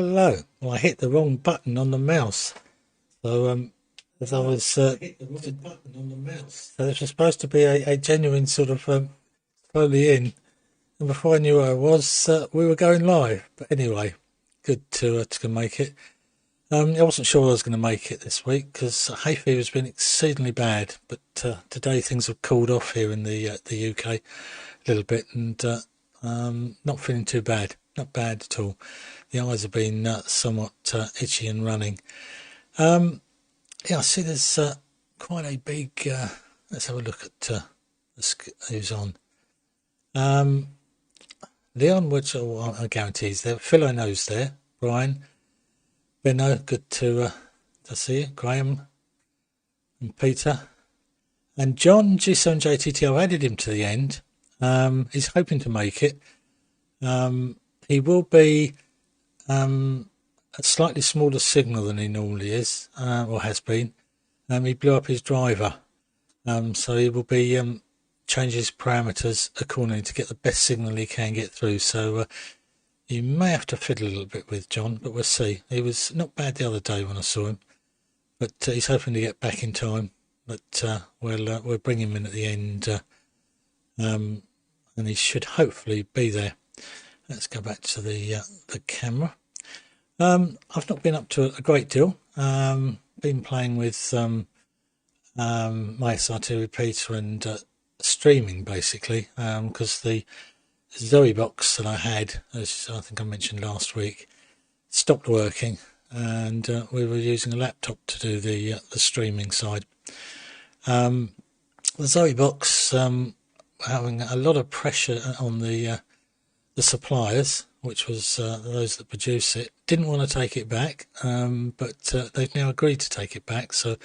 Hello. Well, I hit the wrong button on the mouse. So, as I was, so this was supposed to be a genuine sort of slowly in, and before I knew where I was, we were going live. But anyway, good to make it. I wasn't sure I was going to make it this week because hay fever's been exceedingly bad. But today things have cooled off here in the UK a little bit, and not feeling too bad. Not bad at all. The eyes have been somewhat itchy and running. Yeah, I see there's quite a big. Let's have a look at who's on. Leon, which I guarantee he's there. Phil, I know's there. Brian, Benno, good to see you. Graham and Peter. And John G7JTT, I've added him to the end. He's hoping to make it. He will be a slightly smaller signal than he normally is, or has been. He blew up his driver, so he will be change his parameters accordingly to get the best signal he can get through. So you may have to fiddle a little bit with John, but we'll see. He was not bad the other day when I saw him, but he's hoping to get back in time. But we'll bring him in at the end, and he should hopefully be there. Let's go back to the camera. I've not been up to a great deal. Been playing with my SRT repeater and streaming basically, because the Zoe box that I had, as I think I mentioned last week, stopped working, and we were using a laptop to do the streaming side. The Zoe box having a lot of pressure on the suppliers, which was those that produce it, didn't want to take it back, but they've now agreed to take it back, so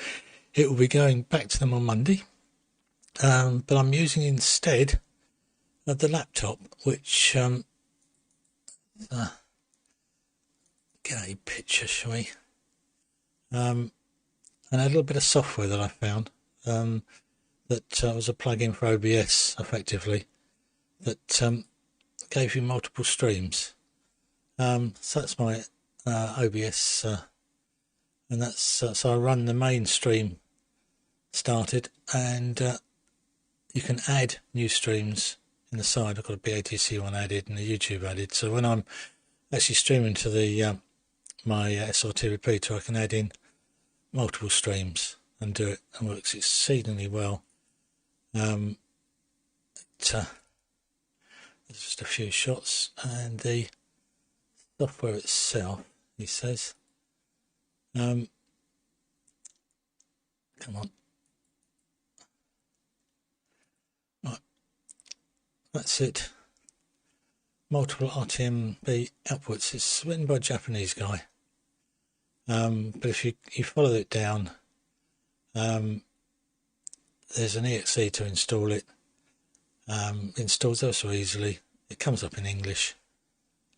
it will be going back to them on Monday. But I'm using instead the laptop, which get a picture, shall we? And a little bit of software that I found that was a plug-in for OBS, effectively, that gave you multiple streams. So that's my OBS, and that's so I run the main stream started, and you can add new streams in the side. I've got a BATC one added and a YouTube added, so when I'm actually streaming to the my SRT repeater, I can add in multiple streams and do it, and works exceedingly well. There's just a few shots, and the software itself, he says, come on, right, that's it. Multiple RTMB outputs. It's written by a Japanese guy, but if you follow it down, there's an exe to install it. Installs ever so easily. It comes up in English,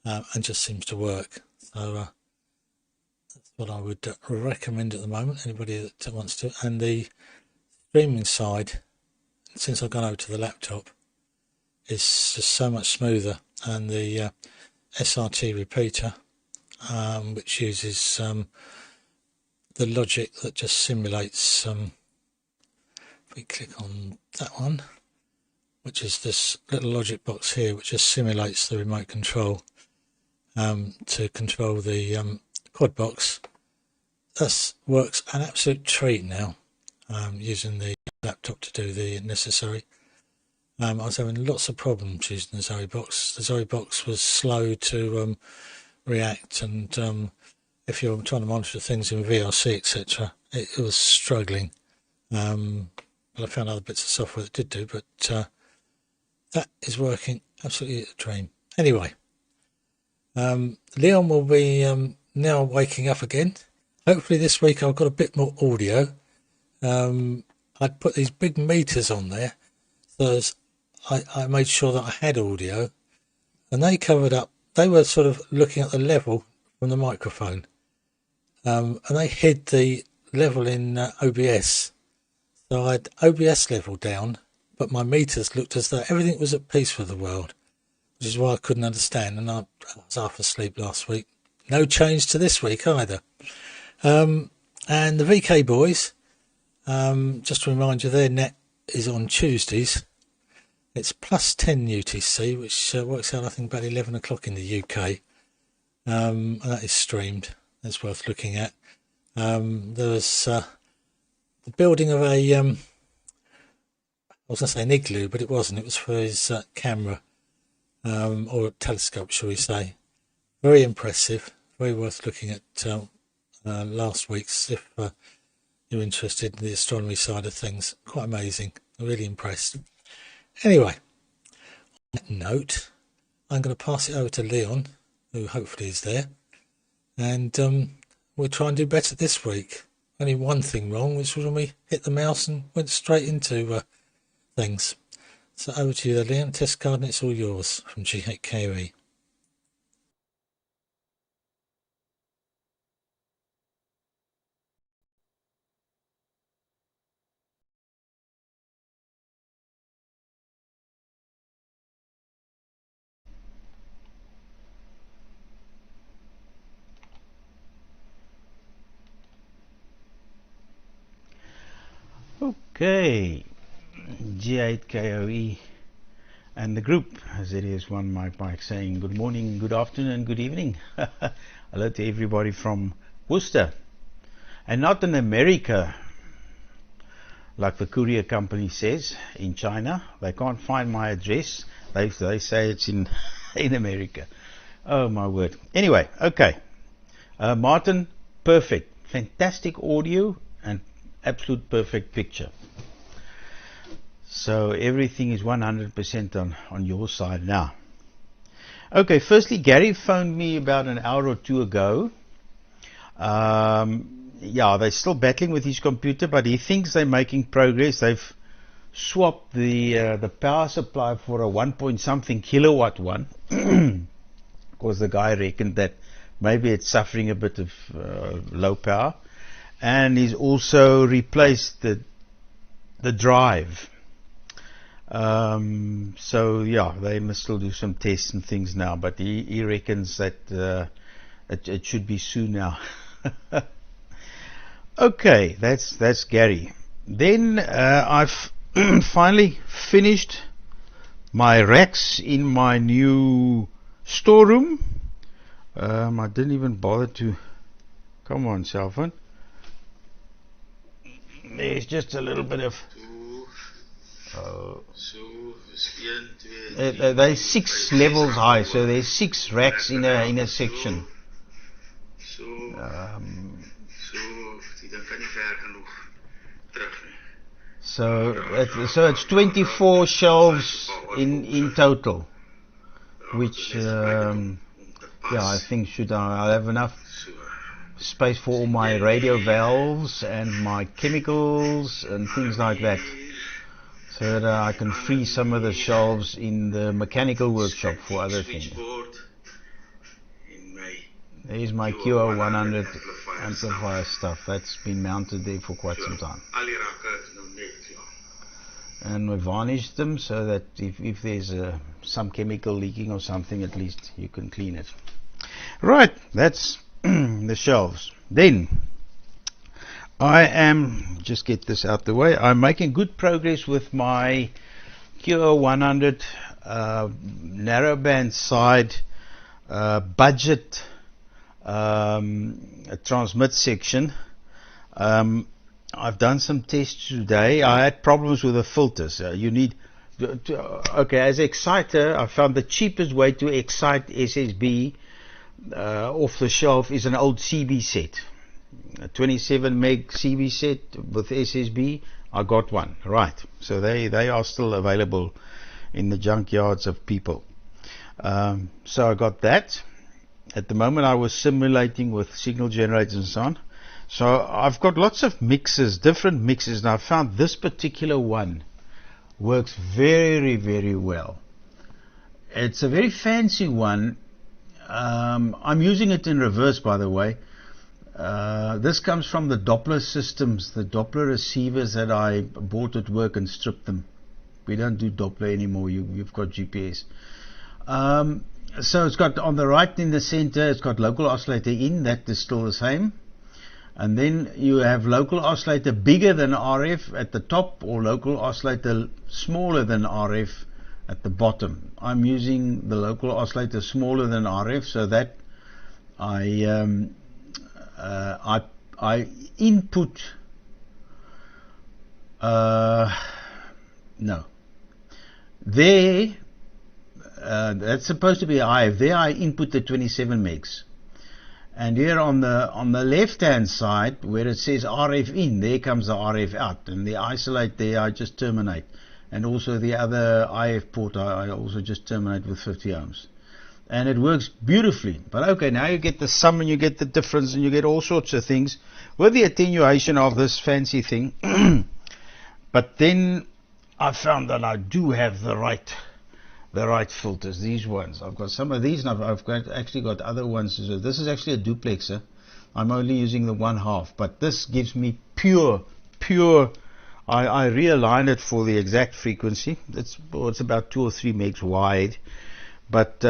and just seems to work. So that's what I would recommend at the moment. Anybody that wants to. And the streaming side, since I've gone over to the laptop, is just so much smoother. And the SRT repeater, which uses the logic that just simulates. If we click on that one, which is this little logic box here, which just simulates the remote control to control the quad box. This works an absolute treat now, using the laptop to do the necessary. I was having lots of problems using the Zoe box. The Zoe box was slow to react, and if you're trying to monitor things in VRC, etc., it was struggling. But I found other bits of software that did do, but that is working absolutely a dream. Anyway, Leon will be now waking up again. Hopefully this week I've got a bit more audio. I'd put these big meters on there, so I made sure that I had audio, and they covered up. They were sort of looking at the level from the microphone, and they hid the level in OBS. So I had OBS level down, but my meters looked as though everything was at peace with the world, which is why I couldn't understand. And I was half asleep last week, no change to this week either. And the VK boys, just to remind you, their net is on Tuesdays. It's plus 10 UTC, which works out, I think, about 11 o'clock in the UK. And that is streamed. That's worth looking at. There was the building of a, I was going to say an igloo, but it wasn't. It was for his camera, or telescope, shall we say. Very impressive. Very worth looking at last week's, if you're interested in the astronomy side of things. Quite amazing. Really impressed. Anyway, on that note, I'm going to pass it over to Leon, who hopefully is there, and we'll try and do better this week. Only one thing wrong, which was when we hit the mouse and went straight into things. So over to you, Leon. Test card, and it's all yours from GHKOE. Okay, G8KOE and the group, as it is one Mike saying good morning, good afternoon and good evening. Hello to everybody from Worcester, and not in America like the courier company says in China. They can't find my address. They say it's in in America. Oh my word. Anyway, okay, Martin, perfect, fantastic audio and absolute perfect picture. So everything is 100% on your side now. Okay, firstly, Gary phoned me about an hour or two ago. Yeah, they're still battling with his computer, but he thinks they're making progress. They've swapped the power supply for a 1-point-something kilowatt one, because the guy reckoned that maybe it's suffering a bit of low power. And he's also replaced the drive. So yeah, they must still do some tests and things now, but he reckons that it should be soon now. Okay, that's Gary. Then I've finally finished my racks in my new storeroom. I didn't even bother to, come on, cell phone. There's just a little bit of they're 6 levels high, so there's 6 racks in a section. So it's 24 shelves in total, which yeah, I think I'll have enough space for all my radio valves and my chemicals and things like that, so that I can free some of the shelves in the mechanical workshop for other things. There's my QO100 amplifier stuff that's been mounted there for quite some time, and we varnished them so that if there's some chemical leaking or something, at least you can clean it. Right, that's the shelves. Then I am, just get this out the way, I'm making good progress with my QO100 narrowband side budget transmit section. I've done some tests today. I had problems with the filters. You need okay, as exciter, I found the cheapest way to excite SSB off the shelf is an old CB set, a 27 meg CB set with SSB. I got one, right, so they are still available in the junkyards of people. So I got that. At the moment I was simulating with signal generators and so on. So I've got lots of mixes, different mixes, and I found this particular one works very, very well. It's a very fancy one. I'm using it in reverse, by the way. This comes from the Doppler systems, the Doppler receivers that I bought at work and stripped them. We don't do Doppler anymore. You've got GPS. So it's got on the right in the center, it's got local oscillator in, that is still the same. And then you have local oscillator bigger than RF at the top, or local oscillator smaller than RF at the bottom. I'm using the local oscillator smaller than RF, so that I input no there that's supposed to be IF. There I input the 27 megs. And here on the left hand side where it says RF in, there comes the RF out, and the isolate there I just terminate, and also the other IF port I also just terminate with 50 ohms, and it works beautifully. But okay, now you get the sum and you get the difference and you get all sorts of things with the attenuation of this fancy thing. But then I found that I do have the right filters, these ones. I've got some of these, and I've actually got other ones. So this is actually a duplexer. I'm only using the 1/2, but this gives me pure. I realign it for the exact frequency. It's about 2 or 3 megs wide, but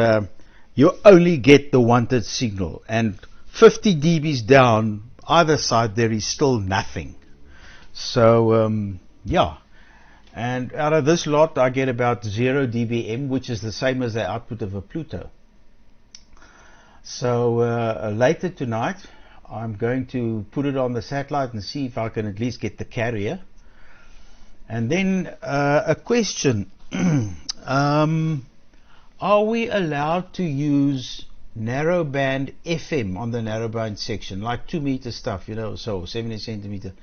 you only get the wanted signal, and 50 dBs down either side there is still nothing. So yeah. And out of this lot I get about 0 dBm, which is the same as the output of a Pluto. So later tonight I'm going to put it on the satellite and see if I can at least get the carrier. And then a question. Are we allowed to use narrowband FM on the narrowband section, like 2 meter stuff, you know, so 70 centimeter?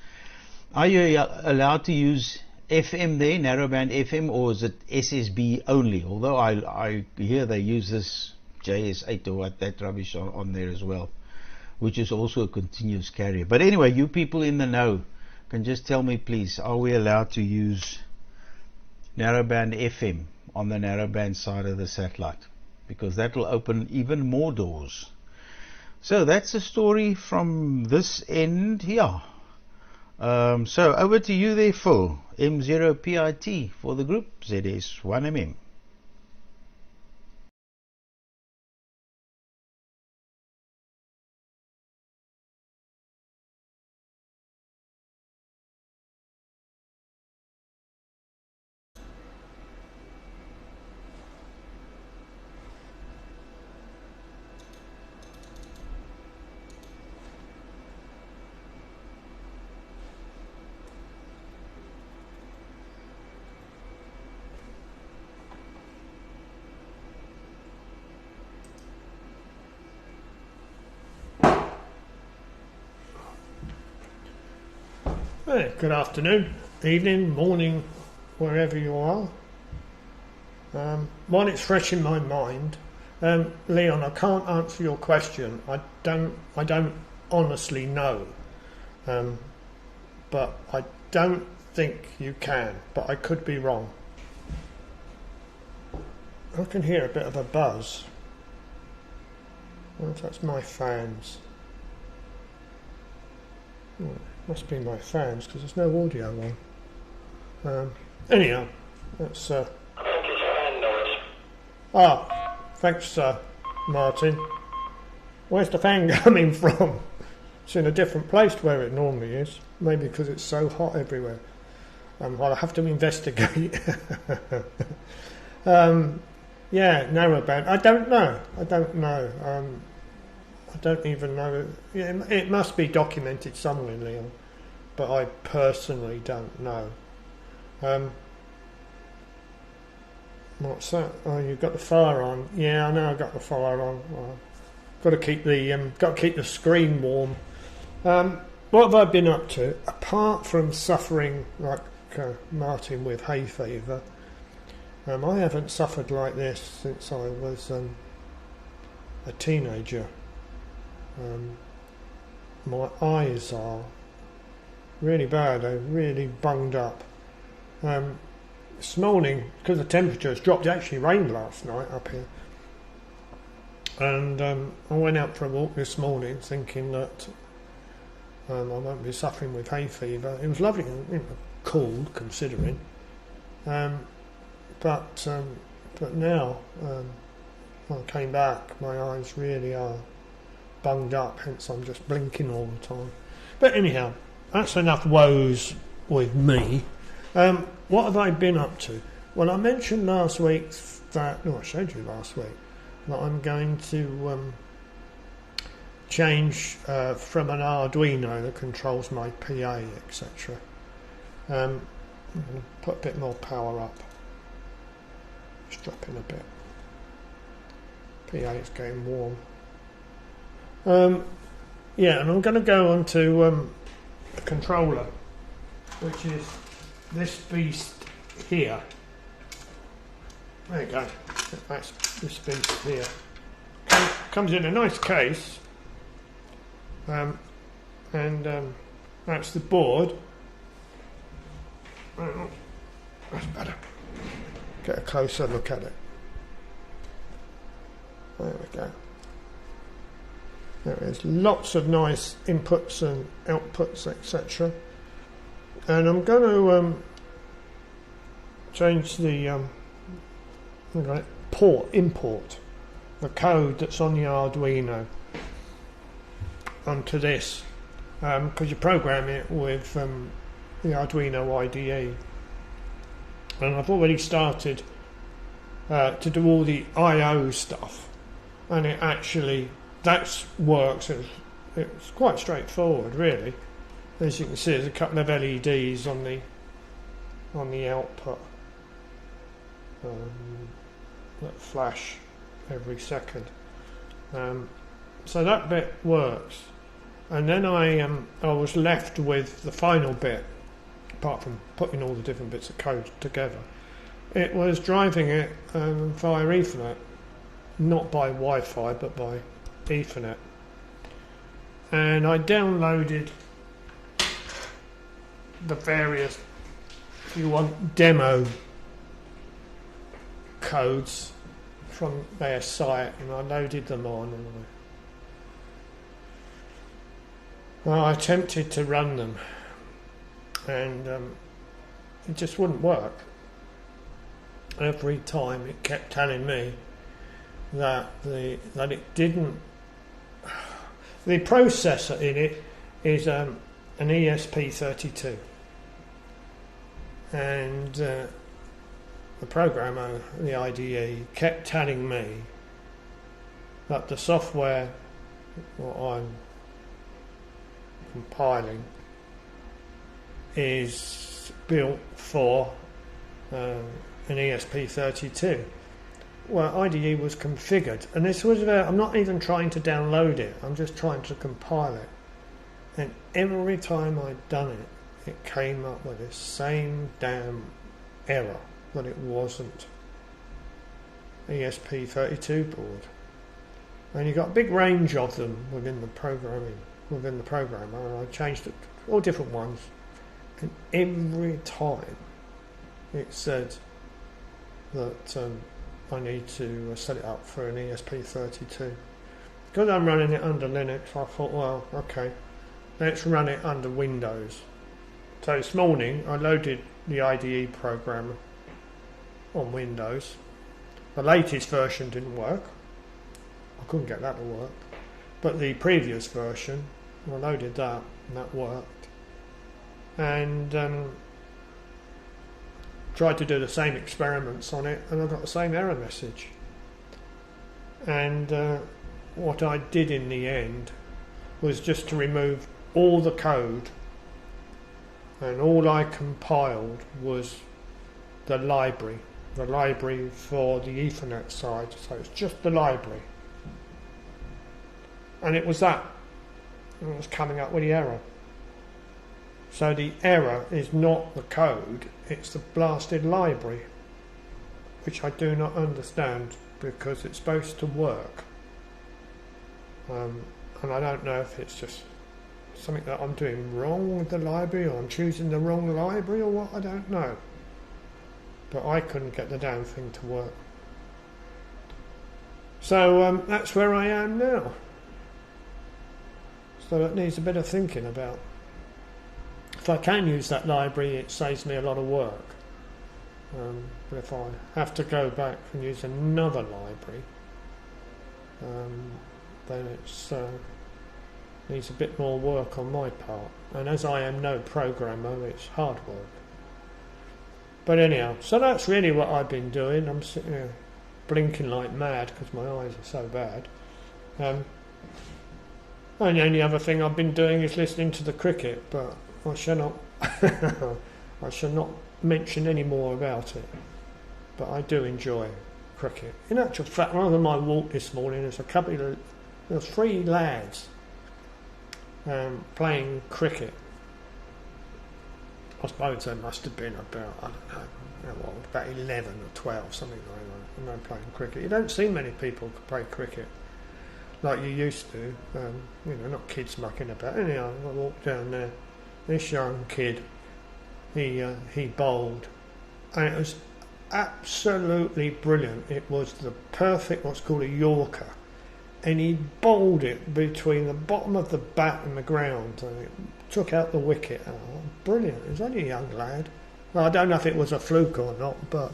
Are you allowed to use FM there, narrowband FM, or is it SSB only? Although I hear they use this JS8 or what, that rubbish on there as well, which is also a continuous carrier. But anyway, you people in the know can just tell me, please, are we allowed to use narrowband FM on the narrowband side of the satellite? Because that will open even more doors. So that's the story from this end here. So over to you there, Phil. M0PIT for the group ZS1MM. Hey, good afternoon, evening, morning, wherever you are. While it's fresh in my mind, Leon, I can't answer your question. I don't honestly know, but I don't think you can. But I could be wrong. I can hear a bit of a buzz. Well, that's my fans. Must be my fans because there's no audio on. Anyhow, that's. Thanks, Martin. Where's the fan coming from? It's in a different place to where it normally is. Maybe because it's so hot everywhere. I'll have to investigate. Yeah, narrowband. I don't know. I don't even know. It must be documented somewhere, Leon, but I personally don't know. What's that? Oh, you've got the fire on. Yeah, I know. I've got the fire on. Got to keep the screen warm. What have I been up to apart from suffering like Martin with hay fever? I haven't suffered like this since I was a teenager. My eyes are really bad. They're really bunged up. This morning, because the temperature has dropped, it actually rained last night up here. And I went out for a walk this morning thinking that I won't be suffering with hay fever. It was lovely, cold considering. But now I came back, my eyes really are bunged up, hence I'm just blinking all the time. But anyhow, that's enough woes with me. What have I been up to? Well, I mentioned last week that, I showed you last week, that I'm going to change from an Arduino that controls my PA, etc. Put a bit more power up. Just drop in a bit. PA is getting warm. Yeah, and I'm going to go on to the controller, which is this beast here. There you go. That's this beast here. Comes in a nice case, and that's the board. That's better. Get a closer look at it. There we go. There is lots of nice inputs and outputs, etc. And I'm going to change the import the code that's on the Arduino onto this, because you program it with the Arduino IDE. And I've already started to do all the I/O stuff, and it actually works. It's quite straightforward, really. As you can see, there's a couple of LEDs on the output that flash every second. So that bit works, and then I was left with the final bit. Apart from putting all the different bits of code together, it was driving it via Ethernet, not by Wi-Fi but by Ethernet. And I downloaded the various, if you want, demo codes from their site, and I loaded them on, and I attempted to run them, and it just wouldn't work. Every time it kept telling me that it didn't. The processor in it is an ESP32, and the programmer, the IDE, kept telling me that the software what I'm compiling is built for an ESP32. Well, IDE was configured, and this was about, I'm not even trying to download it, I'm just trying to compile it. And every time I'd done it, it came up with this same damn error, that it wasn't ESP32 board. And you got a big range of them within the programmer, and I changed it, all different ones. And every time it said that I need to set it up for an ESP32. Because I'm running it under Linux, I thought, well, okay, let's run it under Windows. So this morning I loaded the IDE program on Windows. The latest version didn't work. I couldn't get that to work. But the previous version, I loaded that and that worked. And tried to do the same experiments on it, and I got the same error message. And what I did in the end was just to remove all the code, and all I compiled was the library for the Ethernet side. So it's just the library, and it was that, and it was coming up with the error. So the error is not the code, it's the blasted library, which I do not understand, because it's supposed to work. And I don't know if it's just something that I'm doing wrong with the library, or I'm choosing the wrong library, or what, I don't know. But I couldn't get the damn thing to work. So that's where I am now. So that needs a bit of thinking about. If I can use that library, it saves me a lot of work. But if I have to go back and use another library, then it's needs a bit more work on my part. And as I am no programmer, it's hard work. But anyhow, so that's really what I've been doing. I'm sitting here blinking like mad because my eyes are so bad. And the only other thing I've been doing is listening to the cricket, but I shall not I shall not mention any more about it. But I do enjoy cricket. In actual fact, rather than my walk this morning, there were 3 lads playing cricket. I suppose they must have been about, I don't know, about 11 or 12, something like that, and they're playing cricket. You don't see many people play cricket like you used to, not kids mucking about. Anyhow, I walked down there, this young kid, he bowled, and it was absolutely brilliant. It was the perfect, what's called a Yorker, and he bowled it between the bottom of the bat and the ground, and it took out the wicket. Oh, brilliant. He was only a young lad. Well, I don't know if it was a fluke or not, but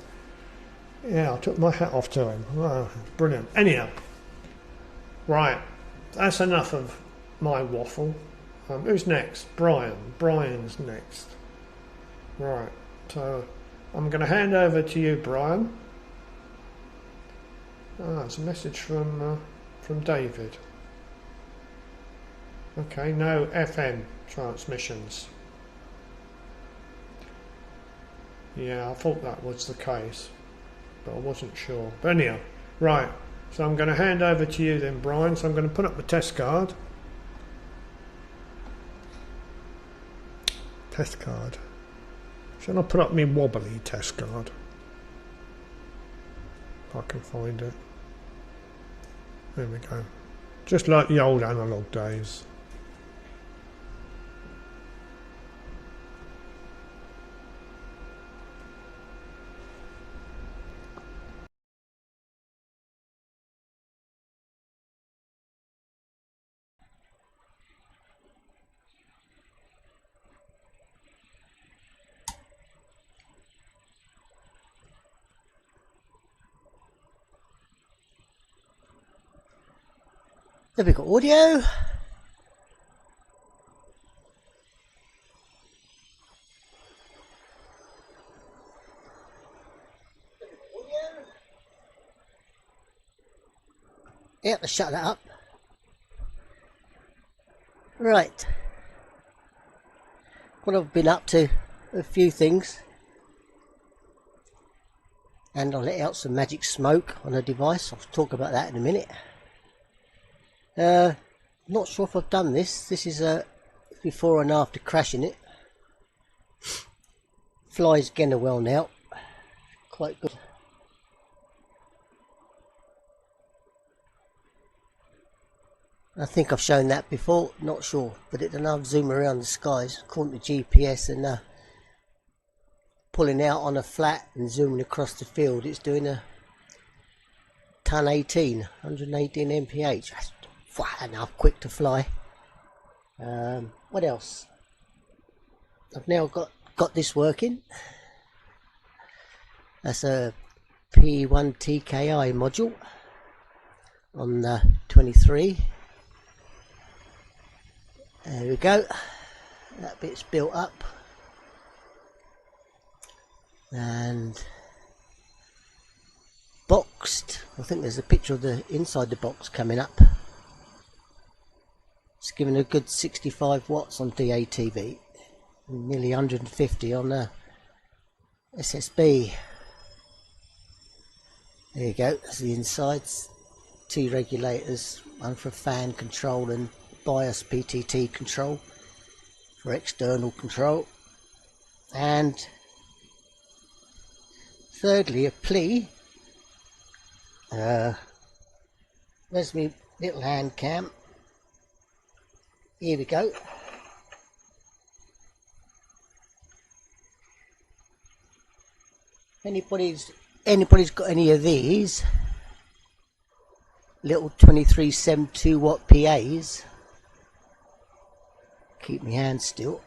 yeah, I took my hat off to him. Oh, brilliant. Anyhow, right, that's enough of my waffle. Who's next? Brian. Brian's next. Right, so I'm going to hand over to you, Brian. It's a message from David. Okay, no FM transmissions. Yeah, I thought that was the case, but I wasn't sure. But anyhow, right, so I'm going to hand over to you then, Brian. So I'm going to put up the test card. Test card. Shall I put up my wobbly test card? If I can find it. There we go. Just like the old analogue days. Have we got audio? Yeah, let's shut that up. Right. What I've been up to, a few things. And I'll let out some magic smoke on a device. I'll talk about that in a minute. Not sure if I've done this. This is before and after crashing it. Flies getting well now. Quite good. I think I've shown that before, not sure, but it doesn't zoom around the skies according to GPS and pulling out on a flat and zooming across the field. It's doing a ton 18, 118 mph. That's enough quick to fly. What else? I've now got this working. That's a P1 TKI module on the 23. There we go. That bit's built up. And boxed. I think there's a picture of the inside the box coming up. It's giving a good 65 watts on DATV, nearly 150 on the SSB. There you go, that's the insides. 2 regulators, one for fan control and bias PTT control for external control. And thirdly, a plea. There's my little hand cam. Here we go. Anybody's got any of these little 2372 watt PAs? Keep my hand still.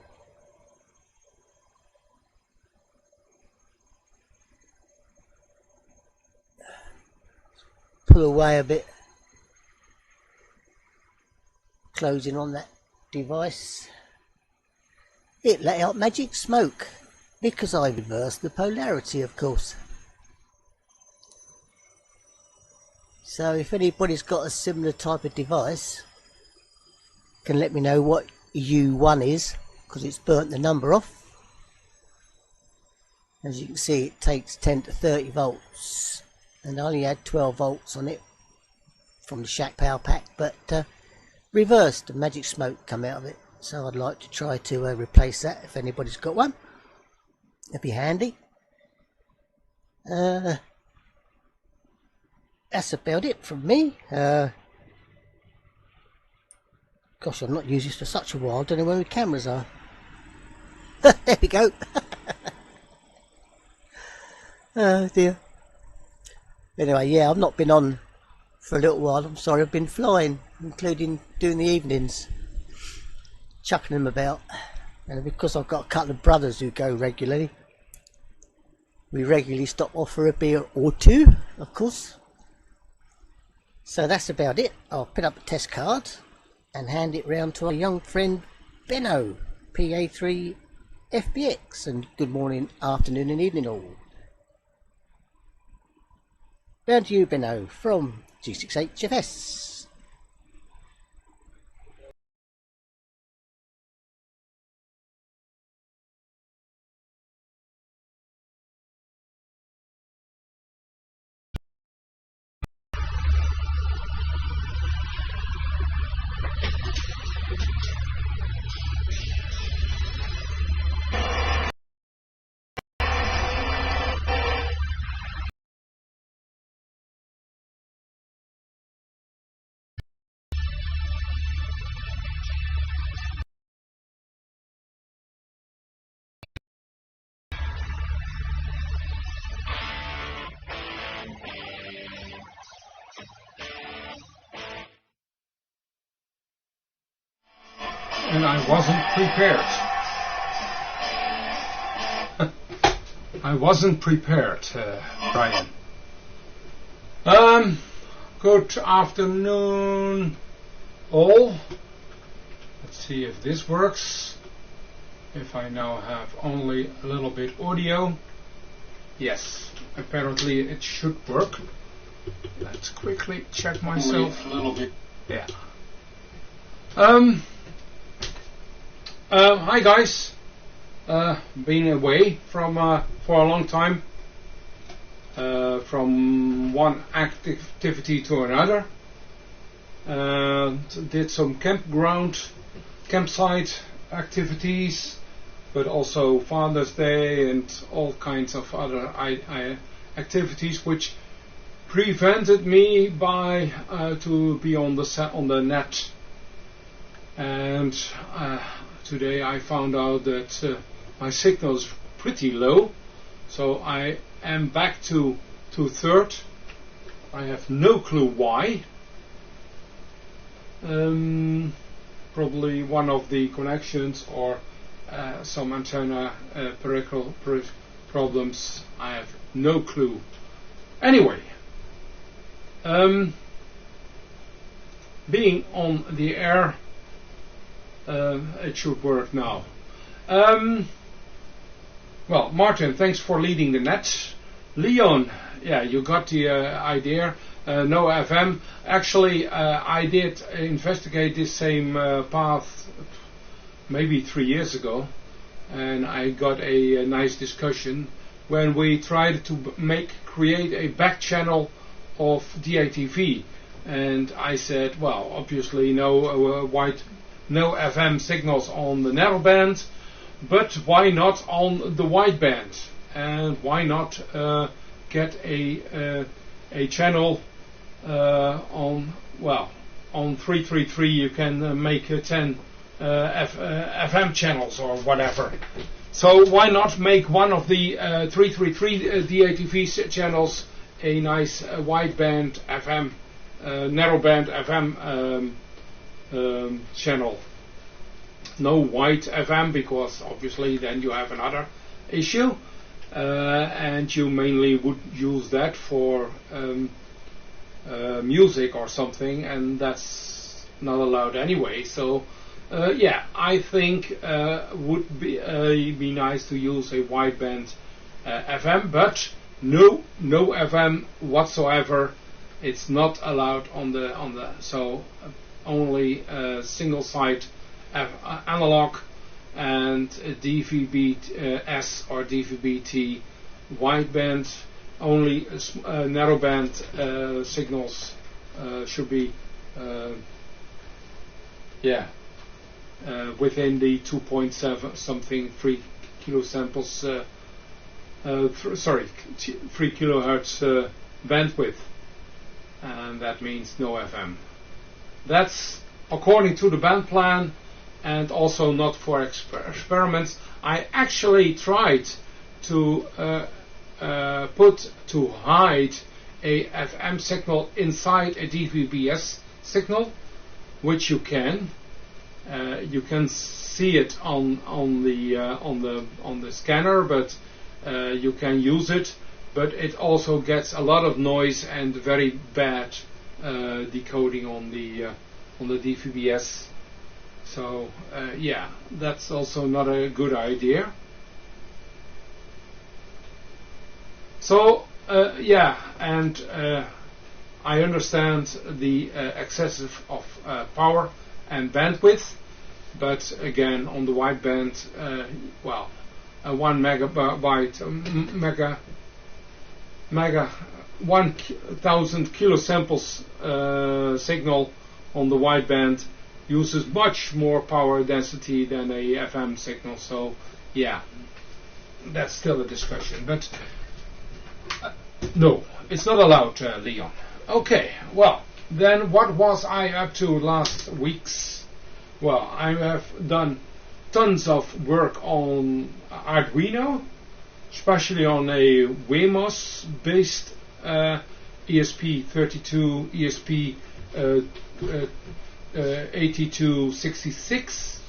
Pull away a bit. closing on that device, it let out magic smoke because I reversed the polarity, of course. So if anybody's got a similar type of device, can let me know what U1 is, because it's burnt the number off. As you can see, it takes 10 to 30 volts, and I only had 12 volts on it from the Shack Power Pack, but reversed, the magic smoke come out of it. So I'd like to try to replace that if anybody's got one. It'd be handy. That's about it from me. Gosh, I've not used this for such a while. I don't know where my cameras are. There we go. Oh dear. Anyway, yeah, I've not been on for a little while. I'm sorry, I've been flying, including doing the evenings, chucking them about. And because I've got a couple of brothers who go regularly, we regularly stop off for a beer or two, of course. So that's about it. I'll put up a test card and hand it round to our young friend Benno, PA3 FBX, and good morning, afternoon and evening all. Round to you, Benno, from G6HFS. And I wasn't prepared. I wasn't prepared, Brian. Good afternoon, all. Let's see if this works. If I now have only a little bit audio. Yes, apparently it should work. Let's quickly check myself. Only a little bit. Yeah. Hi guys. Been away from for a long time. From one activity to another. Did some campsite activities, but also Father's Day and all kinds of other activities, which prevented me by to be on the net. And today I found out that my signal is pretty low, so I am back to third. I have no clue why. Probably one of the connections or some antenna peripheral problems. I have no clue. Anyway, being on the air, it should work now. Well, Martin, thanks for leading the net. Leon, yeah, you got the idea. No FM. Actually, I did investigate this same path maybe 3 years ago, and I got a nice discussion when we tried to create a back channel of DATV, and I said, well, obviously no FM signals on the narrow band, but why not on the wide band? And why not get a channel on 333? You can make 10 FM channels or whatever. So why not make one of the 333 DATV channels a nice wideband FM, narrowband FM channel? No wide FM, because obviously then you have another issue, and you mainly would use that for music or something, and that's not allowed anyway. So I think would be nice to use a wideband FM, but no FM whatsoever. It's not allowed on the so only single site analog and DVB-S or DVB-T wideband. Only narrowband signals should be within the 2.7 something 3 kilosamples 3 kilohertz bandwidth, and that means no FM. That's according to the band plan, and also not for experiments. I actually tried to hide a FM signal inside a DVB-S signal, which you can see it on the scanner, but you can use it, but it also gets a lot of noise and very bad decoding on the DVB-S. So that's also not a good idea. So and I understand the excessive of power and bandwidth, but again on the wideband, 1 megabyte 1000 kilosamples signal on the wideband uses much more power density than a FM signal. So that's still a discussion, but no, it's not allowed, Leon. Okay, well, then what was I up to last week's? Well, I have done tons of work on Arduino, especially on a Wemos based ESP32, ESP 8266,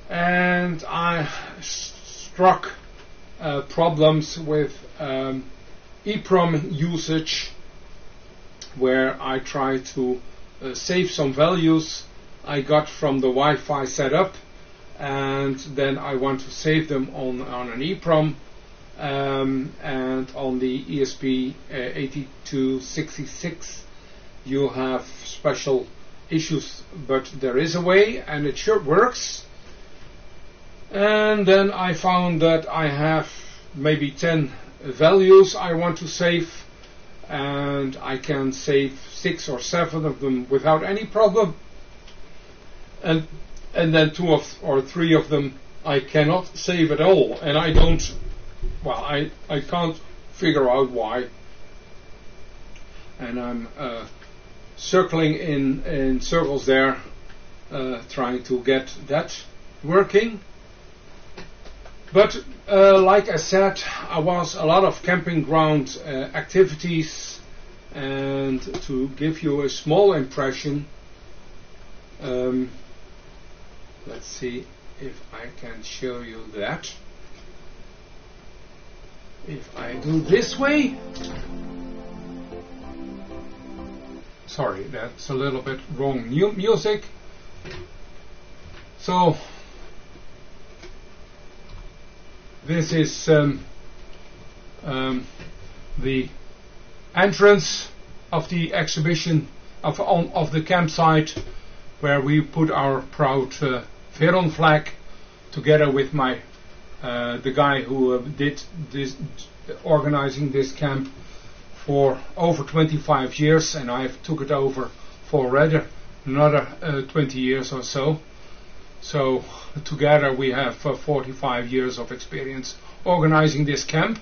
and I struck problems with EEPROM usage, where I try to save some values I got from the Wi-Fi setup, and then I want to save them on an EEPROM, and on the ESP 8266 you have special issues, but there is a way, and it sure works. And then I found that I have maybe 10 values I want to save, and I can save 6 or 7 of them without any problem, and then 2 or 3 of them I cannot save at all, and I can't figure out why, and I'm circling in circles there, trying to get that working. But like I said, I was a lot of camping ground activities, and to give you a small impression, let's see if I can show you that. If I do this way, sorry, that's a little bit wrong music. So this is the entrance of the exhibition of the campsite, where we put our proud Veron flag together with the guy who did this, organizing this camp for over 25 years, and I took it over for another 20 years or so. So together we have 45 years of experience organizing this camp.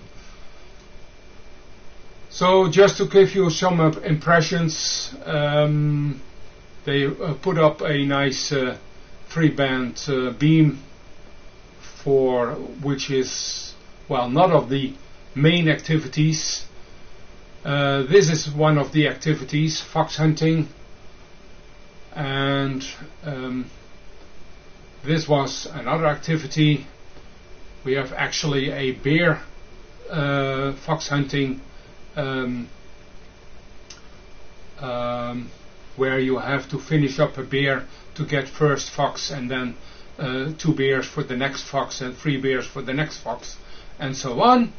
So just to give you some impressions, they put up a nice 3-band beam, for which is, well, not of the main activities. This is one of the activities, fox hunting, and this was another activity. We have actually a bear fox hunting where you have to finish up a beer to get first fox, and then 2 beers for the next fox and 3 beers for the next fox, and so on.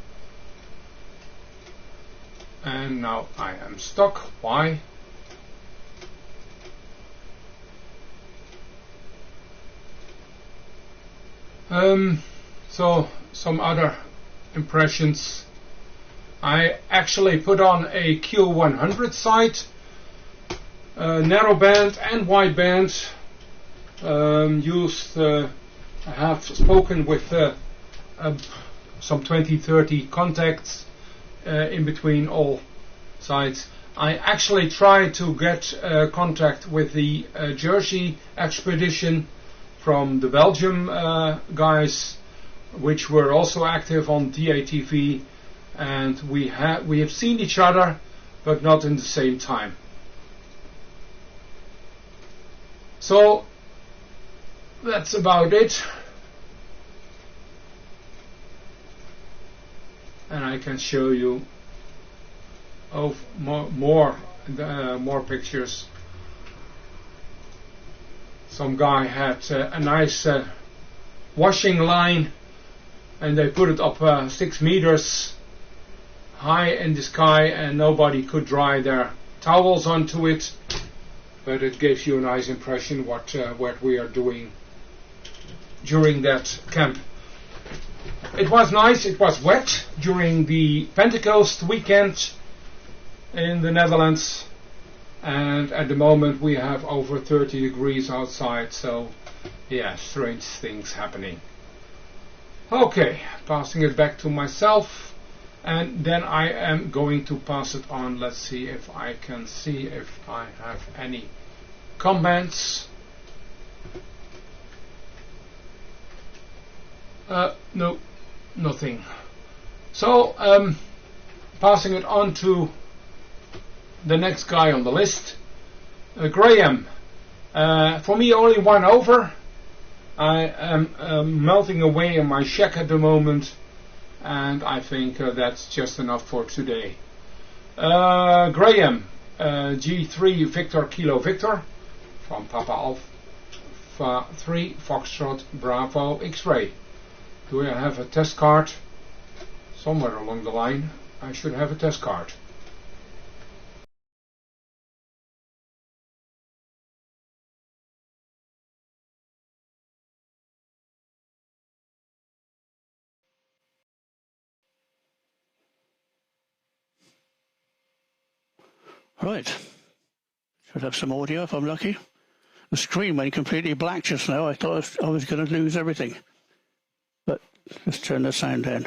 And now I am stuck. Why? So some other impressions. I actually put on a Q100 sight, narrowband and wideband. I have spoken with some 20-30 contacts in between all sites. I actually tried to get contact with the Jersey expedition from the Belgium guys, which were also active on DATV, and we have seen each other, but not in the same time. So that's about it. And I can show you more pictures. Some guy had a nice washing line, and they put it up 6 meters high in the sky, and nobody could dry their towels onto it. But it gives you a nice impression what we are doing during that camp. It was nice. It was wet during the Pentecost weekend in the Netherlands, and at the moment we have over 30 degrees outside, so yeah, strange things happening. Okay, passing it back to myself, and then I am going to pass it on. Let's see if I can see if I have any comments. No, nothing. So passing it on to the next guy on the list, Graham. For me, only 1 over. I am melting away in my shack at the moment, and I think that's just enough for today. Graham, G3 Victor Kilo Victor, from Papa Alpha 3 Foxtrot Bravo X-Ray. Do I have a test card? Somewhere along the line I should have a test card. Right. Should have some audio if I'm lucky. The screen went completely black just now. I thought I was going to lose everything. But let's turn the sound down.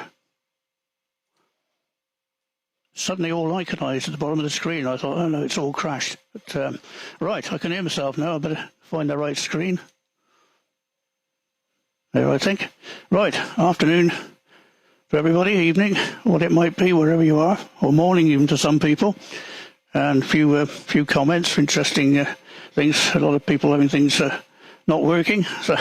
Suddenly all iconized at the bottom of the screen. I thought, oh no, it's all crashed. But, right, I can hear myself now. I better find the right screen. There, I think. Right, afternoon to everybody, evening, what it might be, wherever you are, or morning even to some people. And a few comments, interesting things. A lot of people having things not working. So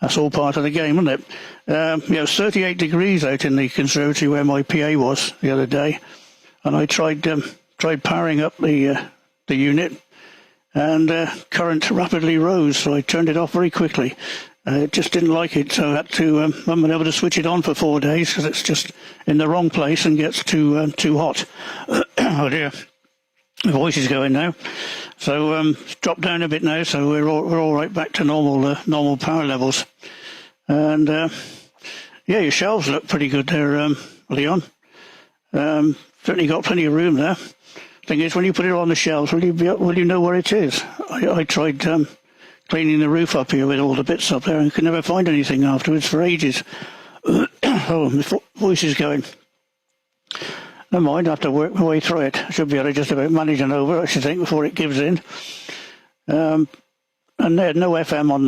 that's all part of the game, isn't it? It's 38 degrees out in the conservatory where my PA was the other day, and I tried powering up the unit, and current rapidly rose, so I turned it off very quickly. It just didn't like it, so I had to. I haven't been able to switch it on for 4 days because it's just in the wrong place and gets too hot. Oh dear. The voice is going now, so it's dropped down a bit now, so we're all right back to normal power levels. And yeah, your shelves look pretty good there, Leon. Certainly got plenty of room there. Thing is, when you put it on the shelves, will you know where it is? I tried cleaning the roof up here with all the bits up there and could never find anything afterwards for ages. Oh, my voice is going. Never mind, I have to work my way through it. I should be able to just about manage it over, I should think, before it gives in. And they had no FM on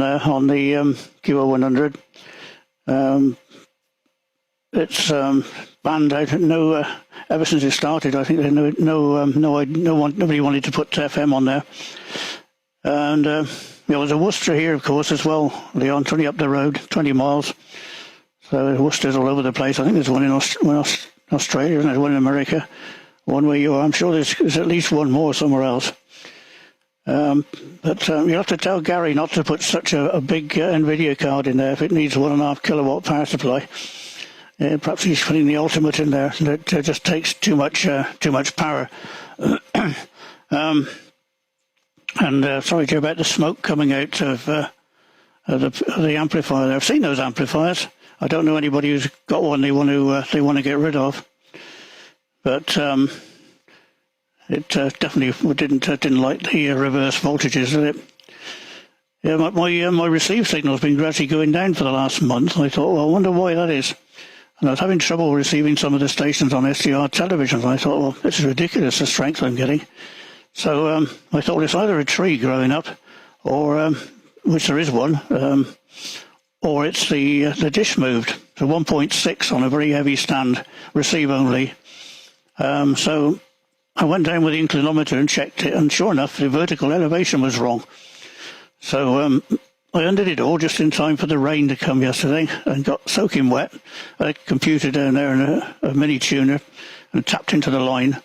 the QO100. It's banned out. Ever since it started, I think nobody wanted to put FM on there. And there's a Worcester here, of course, as well, Leon, 20 up the road, 20 miles. So Worcester's all over the place. I think there's one in Australia, and there's one in America, one where you are. I'm sure there's at least one more somewhere else. But you'll have to tell Gary not to put such a big NVIDIA card in there if it needs 1.5 kilowatt power supply. Perhaps he's putting the ultimate in there, and it just takes too much power. Sorry, Joe, about the smoke coming out of the amplifier there. I've seen those amplifiers. I don't know anybody who's got one they want to get rid of, but it definitely didn't like the reverse voltages, did it? Yeah, my receive signal's been gradually going down for the last month. I thought, well, I wonder why that is. And I was having trouble receiving some of the stations on SDR televisions. I thought, well, this is ridiculous, the strength I'm getting. So I thought it's either a tree growing up, or which there is one, or it's the dish moved to 1.6 on a very heavy stand, receive only. So I went down with the inclinometer and checked it, and sure enough, the vertical elevation was wrong. So I undid it all just in time for the rain to come yesterday, and got soaking wet. I had a computer down there and a mini tuner, and tapped into the line,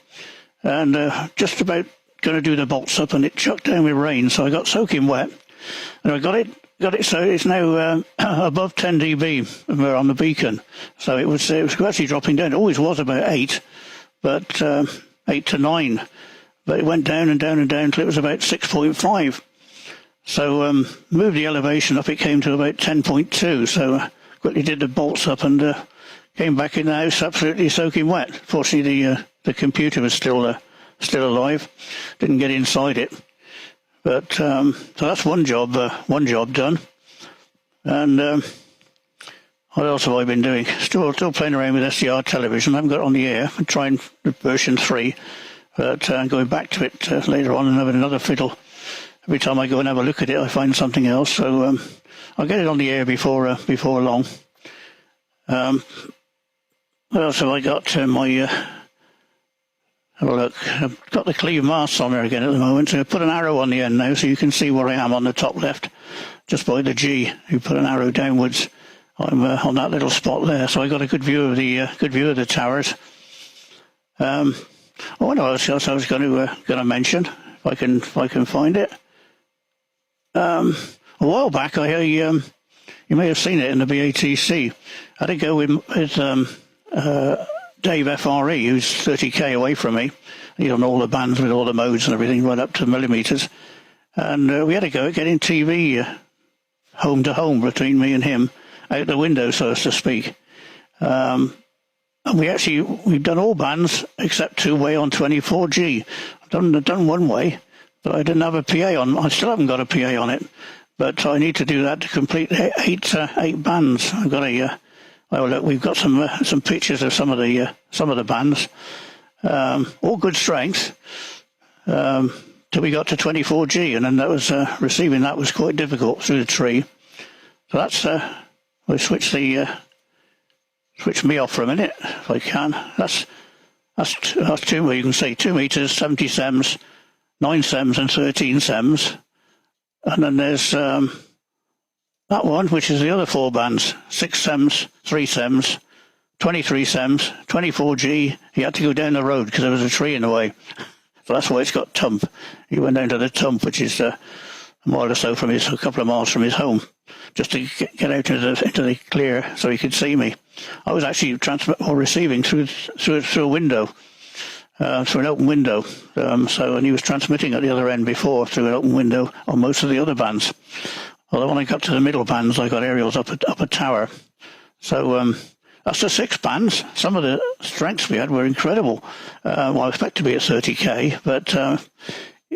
and just about going to do the bolts up, and it chucked down with rain, so I got soaking wet, and I got it so it's now above 10 dB on the beacon. So it was gradually dropping down. It always was about 8, but 8 to 9, but it went down and down and down until it was about 6.5. So moved the elevation up, it came to about 10.2, so quickly did the bolts up and came back in the house absolutely soaking wet. Fortunately the computer was still alive, didn't get inside it. But so that's one job done. And what else have I been doing? Still playing around with SDR television. I haven't got it on the air. I'm trying version 3, but going back to it later on and having another fiddle. Every time I go and have a look at it, I find something else. So I'll get it on the air before long. What else have I got? Have a look. I've got the Cleve masts on there again at the moment, so I put an arrow on the end now so you can see where I am on the top left, just by the G. You put an arrow downwards. I'm on that little spot there, so I got a good view of the towers. What else I was going to mention, if I can find it. A while back, you may have seen it in the BATC. I had to go with Dave FRE, who's 30k away from me. He's on all the bands with all the modes and everything, right up to millimeters. And we had to go getting TV home to home between me and him, out the window, so as to speak. And we've done all bands except 2-way on 24G. I've done 1-way, but I didn't have a PA on. I still haven't got a PA on it, but I need to do that to complete 8 bands. I've got a. Well, look, we've got some pictures of some of the bands, all good strength, till we got to 24G, and then that was receiving that was quite difficult through the tree. So that's we switch me off for a minute if I can. That's 2. Well, you can see 2 meters, 70 sems, 9 sems, and 13 sems, and then there's that one, which is the other 4 bands, 6 sems, 3 sems, 23 sems, 24G. He had to go down the road because there was a tree in the way. So that's why it's got Tump. He went down to the Tump, which is a mile or so a couple of miles from his home, just to get out into the clear so he could see me. I was actually receiving through a window, through an open window. And he was transmitting at the other end before through an open window on most of the other bands. Although when I got to the middle bands, I got aerials up a tower. So that's the 6 bands. Some of the strengths we had were incredible. I expect to be at 30k, but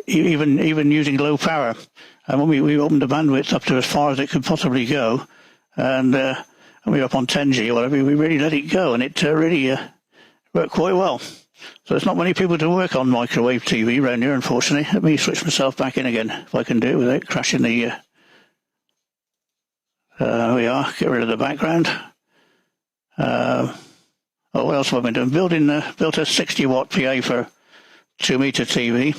even using low power. And when we opened the bandwidth up to as far as it could possibly go, and we were up on 10G or whatever, we really let it go, and it really worked quite well. So there's not many people to work on microwave TV around here, unfortunately. Let me switch myself back in again, if I can do it without crashing the... There we are, get rid of the background. What else have I been doing? Built a 60-watt PA for 2-meter TV.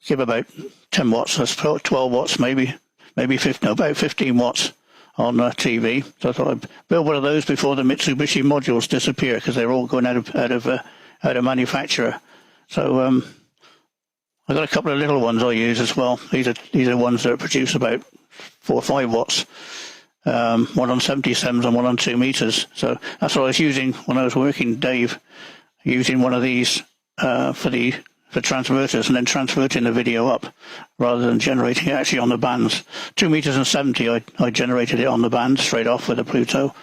Give about 10 watts, that's 12 watts maybe 15, no, about 15 watts on TV. So I thought I'd build one of those before the Mitsubishi modules disappear, because they're all going out of manufacture. So I've got a couple of little ones I use as well. These are ones that produce about 4 or 5 watts. One on 77s and one on 2 meters. So that's what I was using when I was working, Dave, using one of these for transverters and then transverting the video up rather than generating it actually on the bands. 2 meters and 70, I generated it on the band straight off with a Pluto,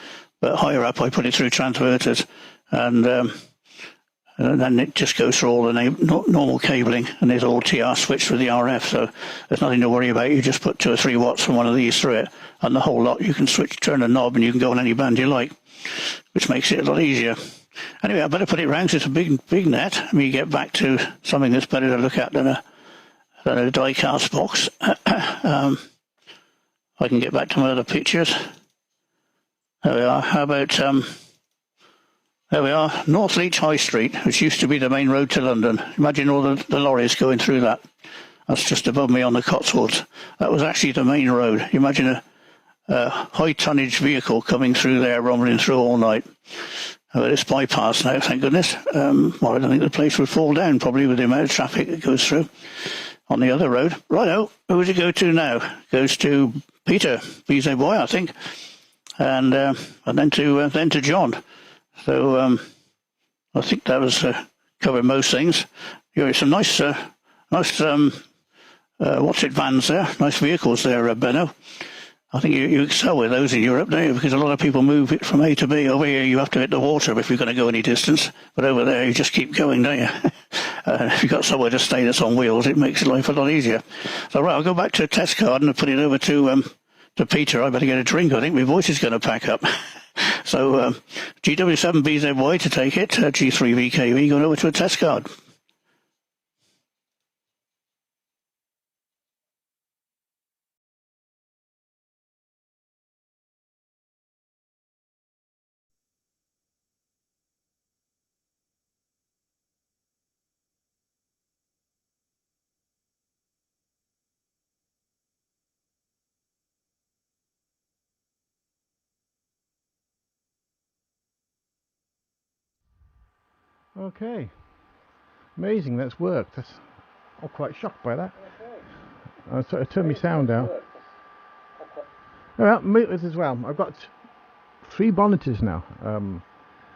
but higher up I put it through transverters, and then it just goes through all the normal cabling, and there's all TR switched with the RF, so there's nothing to worry about. You just put 2 or 3 watts from one of these through it, and the whole lot you can turn a knob, and you can go on any band you like, which makes it a lot easier. Anyway, I better put it round, 'cause it's a big net. Let me get back to something that's better to look at than a die-cast box. I can get back to my other pictures. There we are. How about, there we are, North Leach High Street, which used to be the main road to London. Imagine all the lorries going through that. That's just above me on the Cotswolds. That was actually the main road. You imagine a high-tonnage vehicle coming through there, rumbling through all night. But it's bypassed now, thank goodness. Well, I don't think the place would fall down, probably, with the amount of traffic that goes through on the other road. Righto, who does it go to now? Goes to Peter, BZ Boy, I think, and then to John. So I think that was covered most things. You're some nice what's it, vans there, nice vehicles there, Benno. I think you excel with those in Europe, don't you? Because a lot of people move it from A to B. Over here, you have to hit the water if you're going to go any distance. But over there, you just keep going, don't you? If you've got somewhere to stay that's on wheels, it makes life a lot easier. So, right, I'll go back to a test card and put it over to Peter. I better get a drink. I think my voice is going to pack up. So, GW7BZY to take it, G3VKV going over to a test card. Okay, amazing, that's worked. I'm quite shocked by that. I sort of turned my sound down. Well, meters as well. I've got 3 monitors now.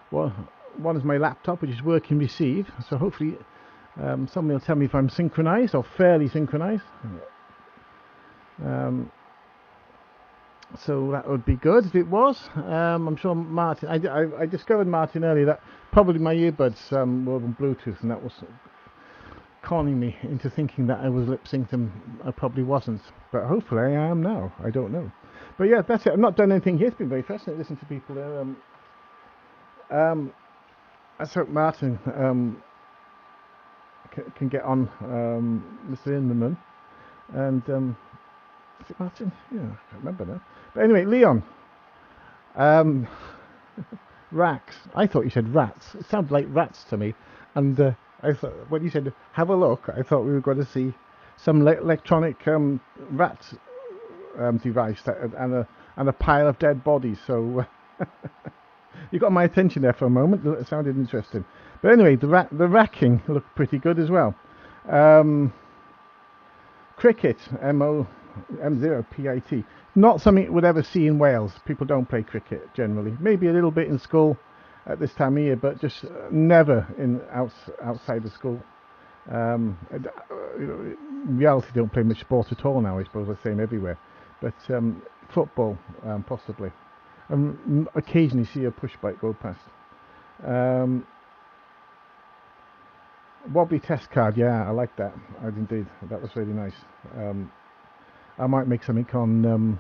One is my laptop, which is working receive, so hopefully somebody will tell me if I'm synchronized or fairly synchronized. So that would be good if it was. I'm sure Martin, I discovered, Martin, earlier that probably my earbuds were on Bluetooth, and that was conning me into thinking that I was lip synced, and I probably wasn't. But hopefully I am now. I don't know. But yeah, that's it. I've not done anything here. It's been very fascinating to listen to people there. Let's hope Martin can get on Mr. Inman. And is it Martin? Yeah, I can't remember now. But anyway, Leon. Racks. I thought you said rats. It sounded like rats to me. And I thought when you said have a look, I thought we were going to see some electronic rat device and a pile of dead bodies. So you got my attention there for a moment. It sounded interesting. But anyway, the racking looked pretty good as well. Cricket, M0PIT. Not something you would ever see in Wales. People don't play cricket generally. Maybe a little bit in school at this time of year, but just never outside of school. In reality, don't play much sport at all now. I suppose the same everywhere. But football, possibly. Occasionally see a push bike go past. Wobbly test card, yeah, I like that. I did indeed. That was really nice. I might make something on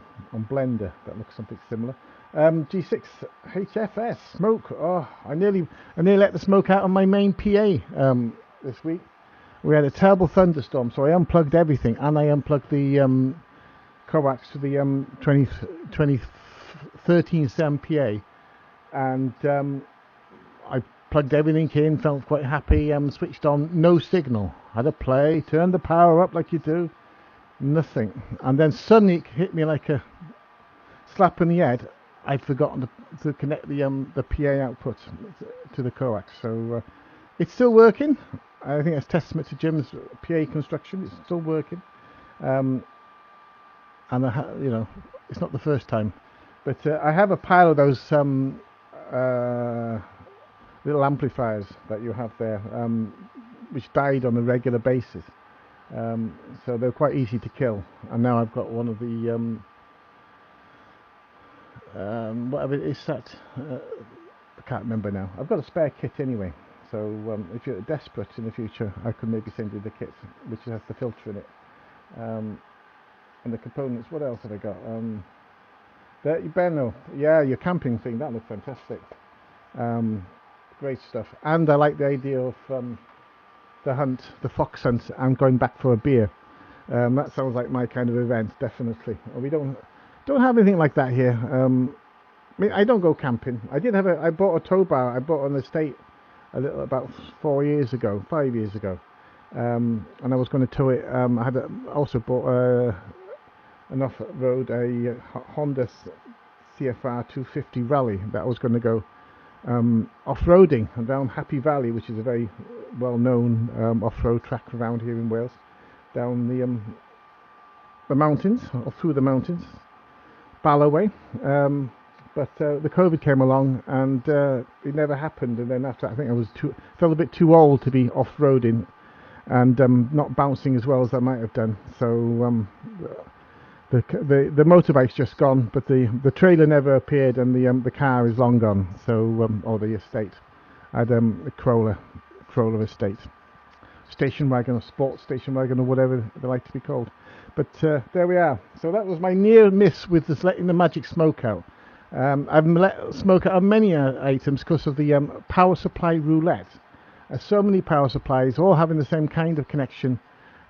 Blender that looks something similar. G6 HFS smoke. Oh, I nearly let the smoke out on my main PA this week. We had a terrible thunderstorm, so I unplugged everything, and I unplugged the coax to the 2013 7 PA, and I plugged everything in, felt quite happy, switched on, no signal. Had a play, turned the power up like you do, nothing. And then suddenly it hit me like a slap in the head. I'd forgotten to connect the PA output to the coax. So it's still working. I think that's testament to Jim's PA construction. It's still working, and it's not the first time. But I have a pile of those little amplifiers that you have there, which died on a regular basis. So they're quite easy to kill. And now I've got one of the whatever it is that I can't remember now. I've got a spare kit anyway. So if you're desperate in the future, I could maybe send you the kit, which has the filter in it, and the components. What else have I got? Benno, yeah, your camping thing, that looks fantastic. Great stuff. And I like the idea of the fox hunt, and going back for a beer. That sounds like my kind of event, definitely. We don't have anything like that here. I mean, I don't go camping. I bought a tow bar. I bought on the estate about 5 years ago, and I was going to tow it. I had also bought an off-road, a Honda CFR 250 Rally that I was going to go off-roading around Happy Valley, which is a very well-known off-road track around here in Wales, down the mountains, or through the mountains, Balloway. But the COVID came along, and it never happened. And then after, I think I felt a bit too old to be off-roading, and not bouncing as well as I might have done. So the motorbike's just gone, but the trailer never appeared, and the car is long gone. So or the estate. I had a Corolla estate, station wagon or sports station wagon or whatever they like to be called. But there we are. So that was my near miss with just letting the magic smoke out. I've let smoke out of many items because of the power supply roulette. So many power supplies, all having the same kind of connection,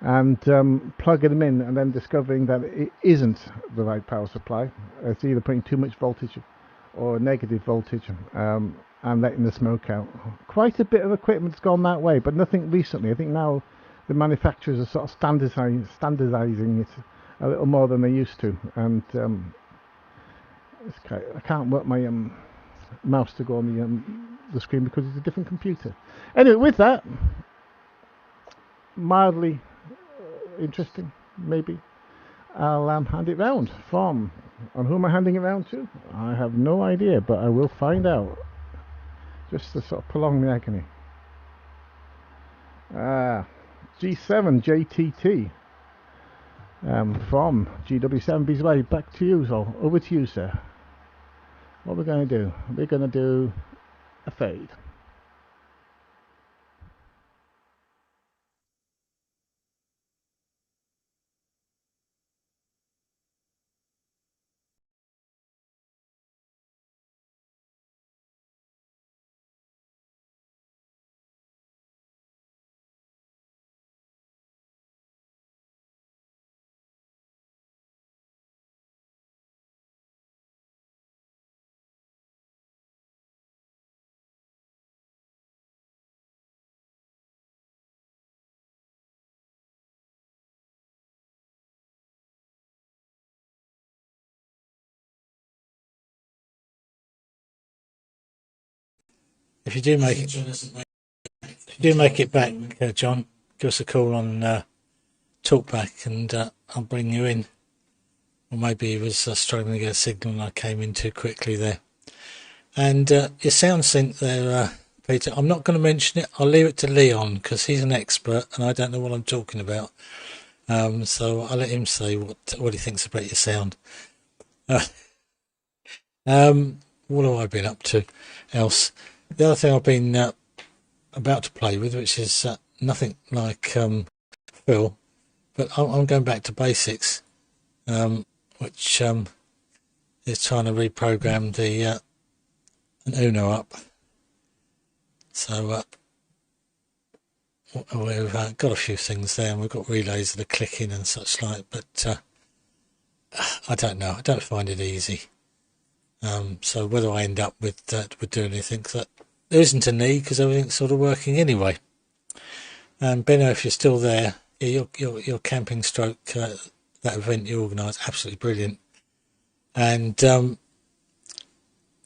and plugging them in and then discovering that it isn't the right power supply. It's either putting too much voltage or negative voltage, and letting the smoke out. Quite a bit of equipment's gone that way, but nothing recently. I think now the manufacturers are sort of standardizing it a little more than they used to, and I can't work my mouse to go on the screen because it's a different computer. Anyway, with that, mildly interesting, maybe, I'll hand it round. And who am I handing it round to? I have no idea, but I will find out, just to sort of prolong the agony. G7 JTT from GW7BZY. Back to you, so over to you, sir. What we're going to do? We're going to do a fade. If you do make it back, John, give us a call on Talkback, and I'll bring you in. Or maybe he was struggling to get a signal and I came in too quickly there. And your sound sync there, Peter, I'm not going to mention it. I'll leave it to Leon because he's an expert and I don't know what I'm talking about. So I'll let him say what he thinks about your sound. What have I been up to else? The other thing I've been about to play with, which is nothing like Phil, but I'm going back to basics, which is trying to reprogram the an Uno up. So we've got a few things there, and we've got relays that are clicking and such like, but I don't know. I don't find it easy. So whether I end up with doing anything, that there isn't a need because everything's sort of working anyway. And Benno, if you're still there, your camping stroke that event you organised, absolutely brilliant. And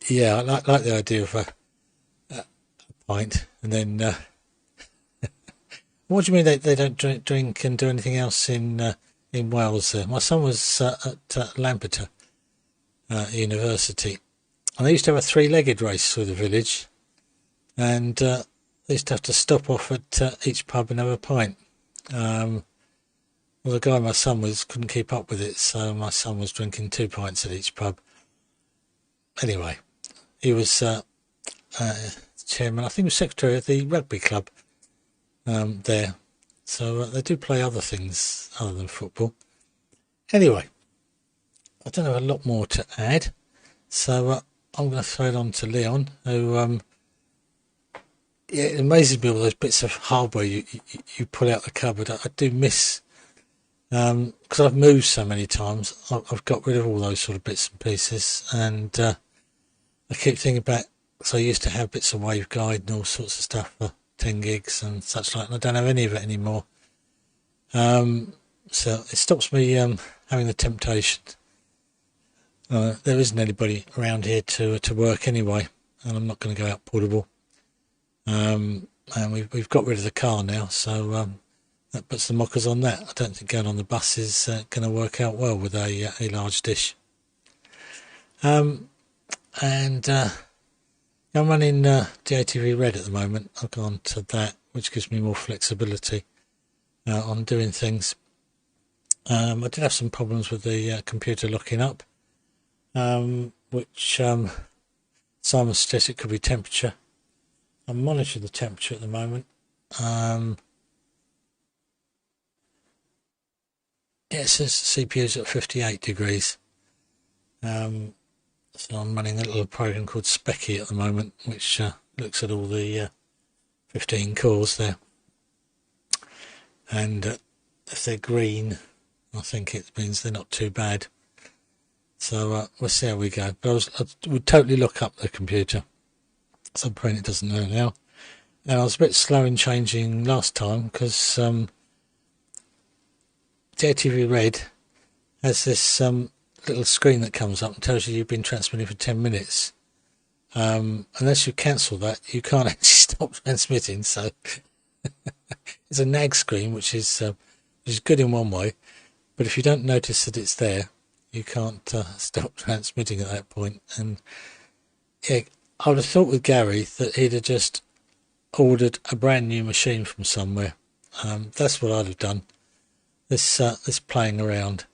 yeah, I like the idea of a pint, and then What do you mean they don't drink and do anything else in Wales? There, my son was at Lampeter University, and they used to have a three-legged race through the village, and they used to have to stop off at each pub and have a pint. Well, the guy my son was couldn't keep up with it, so my son was drinking 2 pints at each pub. Anyway, he was chairman, I think he was secretary of the rugby club there. So they do play other things other than football. Anyway, I don't have a lot more to add, so I'm going to throw it on to Leon, who it amazes me all those bits of hardware you pull out the cupboard. I do miss, because I've moved so many times, I've got rid of all those sort of bits and pieces, and I keep thinking back, so I used to have bits of waveguide and all sorts of stuff for 10 gigs and such like, and I don't have any of it anymore. So it stops me having the temptation. There isn't anybody around here to work anyway, and I'm not going to go out portable. And we've got rid of the car now, so that puts the mockers on that. I don't think going on the bus is going to work out well with a large dish. And I'm running DATV Red at the moment. I've gone to that, which gives me more flexibility on doing things. I did have some problems with the computer locking up, which Simon suggested it could be temperature. I'm monitoring the temperature at the moment. It says the CPU's at 58 degrees. So I'm running a little program called Specky at the moment, which looks at all the 15 cores there. And if they're green, I think it means they're not too bad. So we'll see how we go. But I would totally lock up the computer. So I'm praying it doesn't know now. And I was a bit slow in changing last time because DATV Red has this little screen that comes up and tells you you've been transmitting for 10 minutes. Unless you cancel that, you can't actually stop transmitting. So it's a nag screen, which is good in one way, but if you don't notice that it's there, you can't stop transmitting at that point. And yeah, I would have thought with Gary that he'd have just ordered a brand new machine from somewhere. That's what I'd have done. This playing around,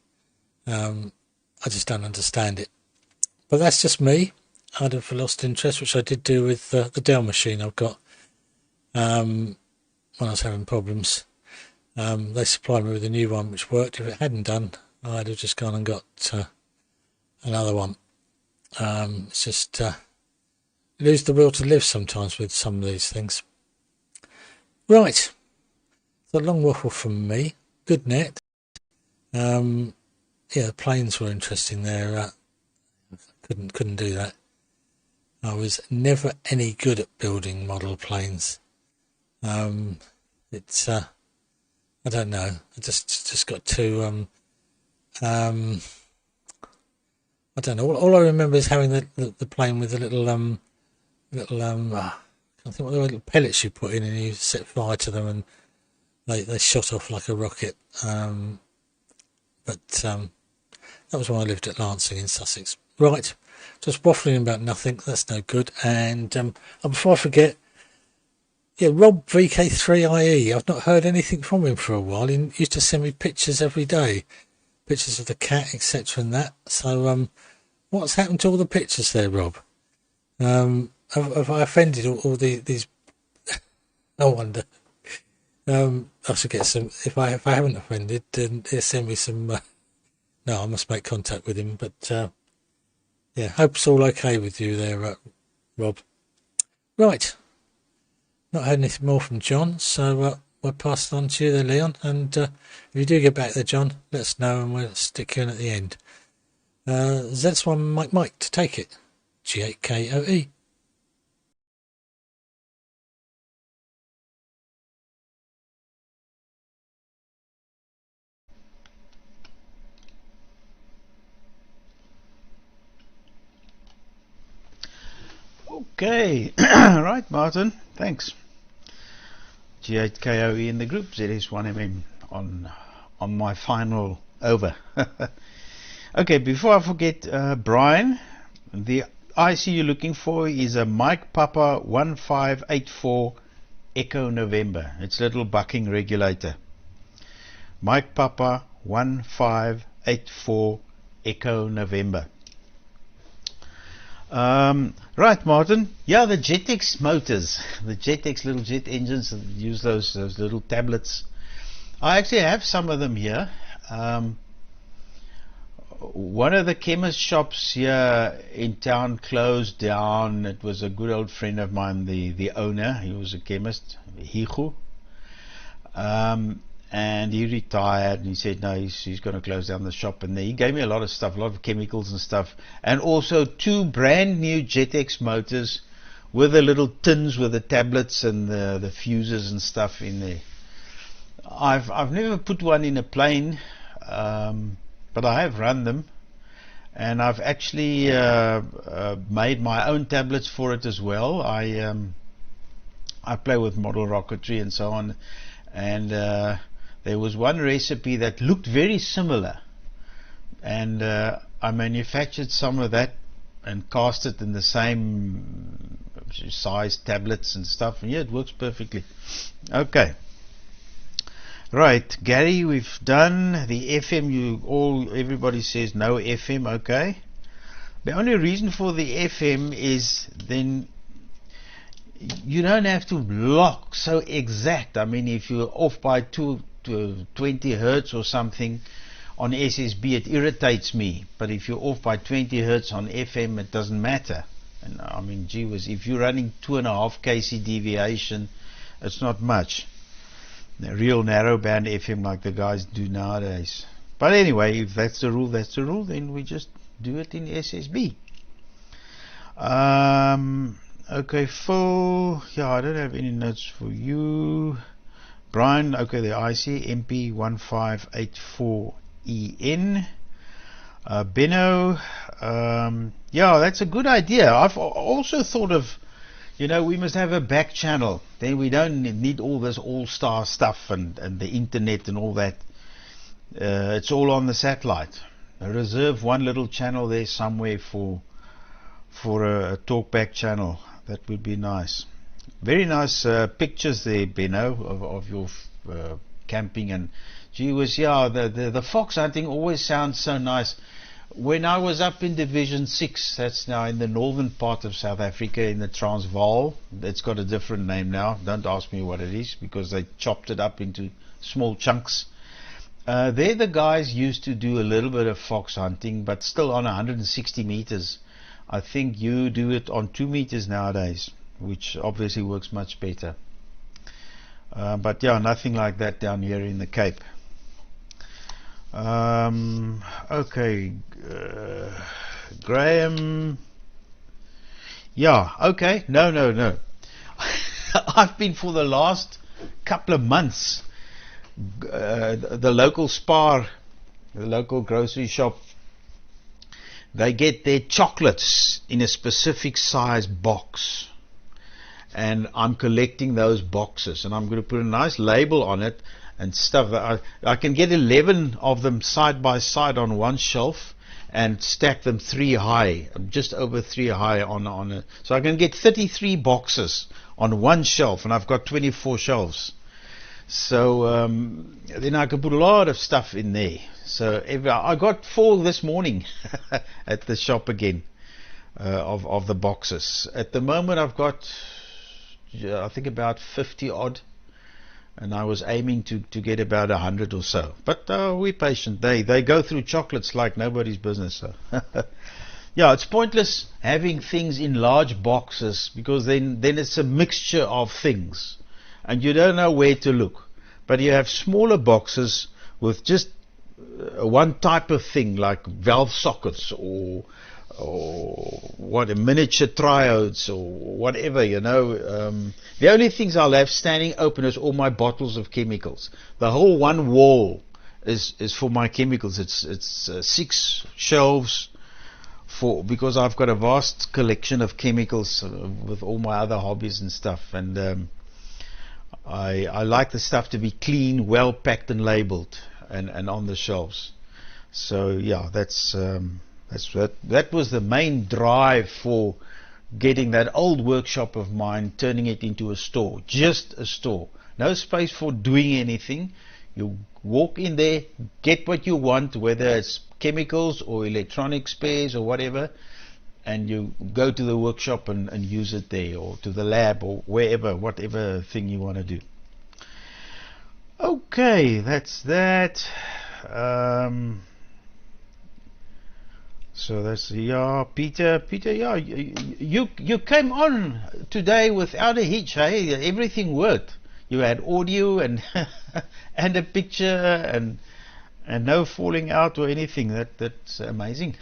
I just don't understand it. But that's just me. I'd have lost interest, which I did do with the Dell machine I've got when I was having problems. They supplied me with a new one which worked. If it hadn't done, I'd have just gone and got another one. It's just lose the will to live sometimes with some of these things. Right, it's a long waffle from me. Good net. Yeah, the planes were interesting there. Couldn't do that. I was never any good at building model planes. It's I don't know. I just got too I don't know. All I remember is having the plane with the little I can't think what the little pellets you put in and you set fire to them and they shot off like a rocket. But that was when I lived at Lancing in Sussex. Right, just waffling about nothing. That's no good. And before I forget, yeah, Rob VK3IE. I've not heard anything from him for a while. He used to send me pictures every day, pictures of the cat, etc. and that. So what's happened to all the pictures there, Rob? Have I offended all these? I wonder. I should get some. If I haven't offended, then he'll send me some. No, I must make contact with him. But yeah, hope it's all okay with you there, Rob. Right, not heard anything more from John, so we'll pass it on to you there, Leon. And if you do get back there, John, let us know, and we'll stick you in at the end. Z1 Mike to take it. G8KOE. Okay, right, Martin, thanks. 48 KOE in the group, ZS1MM on my final over. Okay, before I forget, Brian, the IC you're looking for is a Mike Papa 1584 Echo November. It's a little bucking regulator. Mike Papa 1584 Echo November. Right, Martin. Yeah, the Jetex motors, the Jetex little jet engines, use those little tablets. I actually have some of them here. One of the chemist shops here in town closed down. It was a good old friend of mine, the owner. He was a chemist, Higu. And he retired, and he said no, he's going to close down the shop. And he gave me a lot of stuff, a lot of chemicals and stuff, and also 2 brand new Jetex motors with the little tins with the tablets and the fuses and stuff in there. I've never put one in a plane, but I have run them, and I've actually made my own tablets for it as well. I play with model rocketry and so on, and there was one recipe that looked very similar, and I manufactured some of that and cast it in the same size tablets and stuff, and yeah, it works perfectly. Okay, right, Gary, we've done the FM. Everybody says no FM. Okay, the only reason for the FM is then you don't have to lock so exact. I mean, if you're off by 2 to 20 hertz or something on SSB, it irritates me. But if you're off by 20 hertz on FM, it doesn't matter. And I mean, gee whiz, if you're running 2.5 kc deviation, it's not much. The real narrowband FM like the guys do nowadays. But anyway, if that's the rule, then we just do it in SSB. Okay, Phil, yeah, I don't have any notes for you. Brian, okay, the IC MP1584EN. Benno, yeah, that's a good idea. I've also thought of, we must have a back channel. Then we don't need all this all-star stuff and the internet and all that. It's all on the satellite. Reserve one little channel there somewhere for a talkback channel. That would be nice. Very nice pictures there, Benno, of your camping, and gee whiz, yeah, the fox hunting always sounds so nice. When I was up in Division 6, that's now in the northern part of South Africa, in the Transvaal, it's got a different name now, don't ask me what it is, because they chopped it up into small chunks. There the guys used to do a little bit of fox hunting, but still on 160 meters. I think you do it on 2 meters nowadays, which obviously works much better. But yeah, nothing like that down here in the Cape. Okay, Graham. Yeah, okay. No. I've been for the last couple of months, the local Spar, the local grocery shop, they get their chocolates in a specific size box, and I'm collecting those boxes, and I'm going to put a nice label on it and stuff. I can get 11 of them side by side on one shelf and stack them 3 high, just over 3 high on it. So I can get 33 boxes on one shelf, and I've got 24 shelves. So then I can put a lot of stuff in there. So I got 4 this morning at the shop again, of the boxes. At the moment I've got, I think, about 50 odd, and I was aiming to get about 100 or so. But we're patient. They go through chocolates like nobody's business. So. Yeah, it's pointless having things in large boxes, because then it's a mixture of things, and you don't know where to look. But you have smaller boxes with just one type of thing, like valve sockets or what, a miniature triodes or whatever, The only things I'll have standing open is all my bottles of chemicals. The whole one wall is for my chemicals. It's 6 shelves because I've got a vast collection of chemicals with all my other hobbies and stuff, and I like the stuff to be clean, well packed and labeled, and on the shelves. So yeah, that was the main drive for getting that old workshop of mine, turning it into a store, just a store. No space for doing anything. You walk in there, get what you want, whether it's chemicals or electronic spares or whatever, and you go to the workshop and use it there, or to the lab, or wherever, whatever thing you want to do. Okay, that's that. So that's, yeah, Peter, yeah, you came on today without a hitch, hey? Everything worked. You had audio and and a picture and no falling out or anything. That's amazing.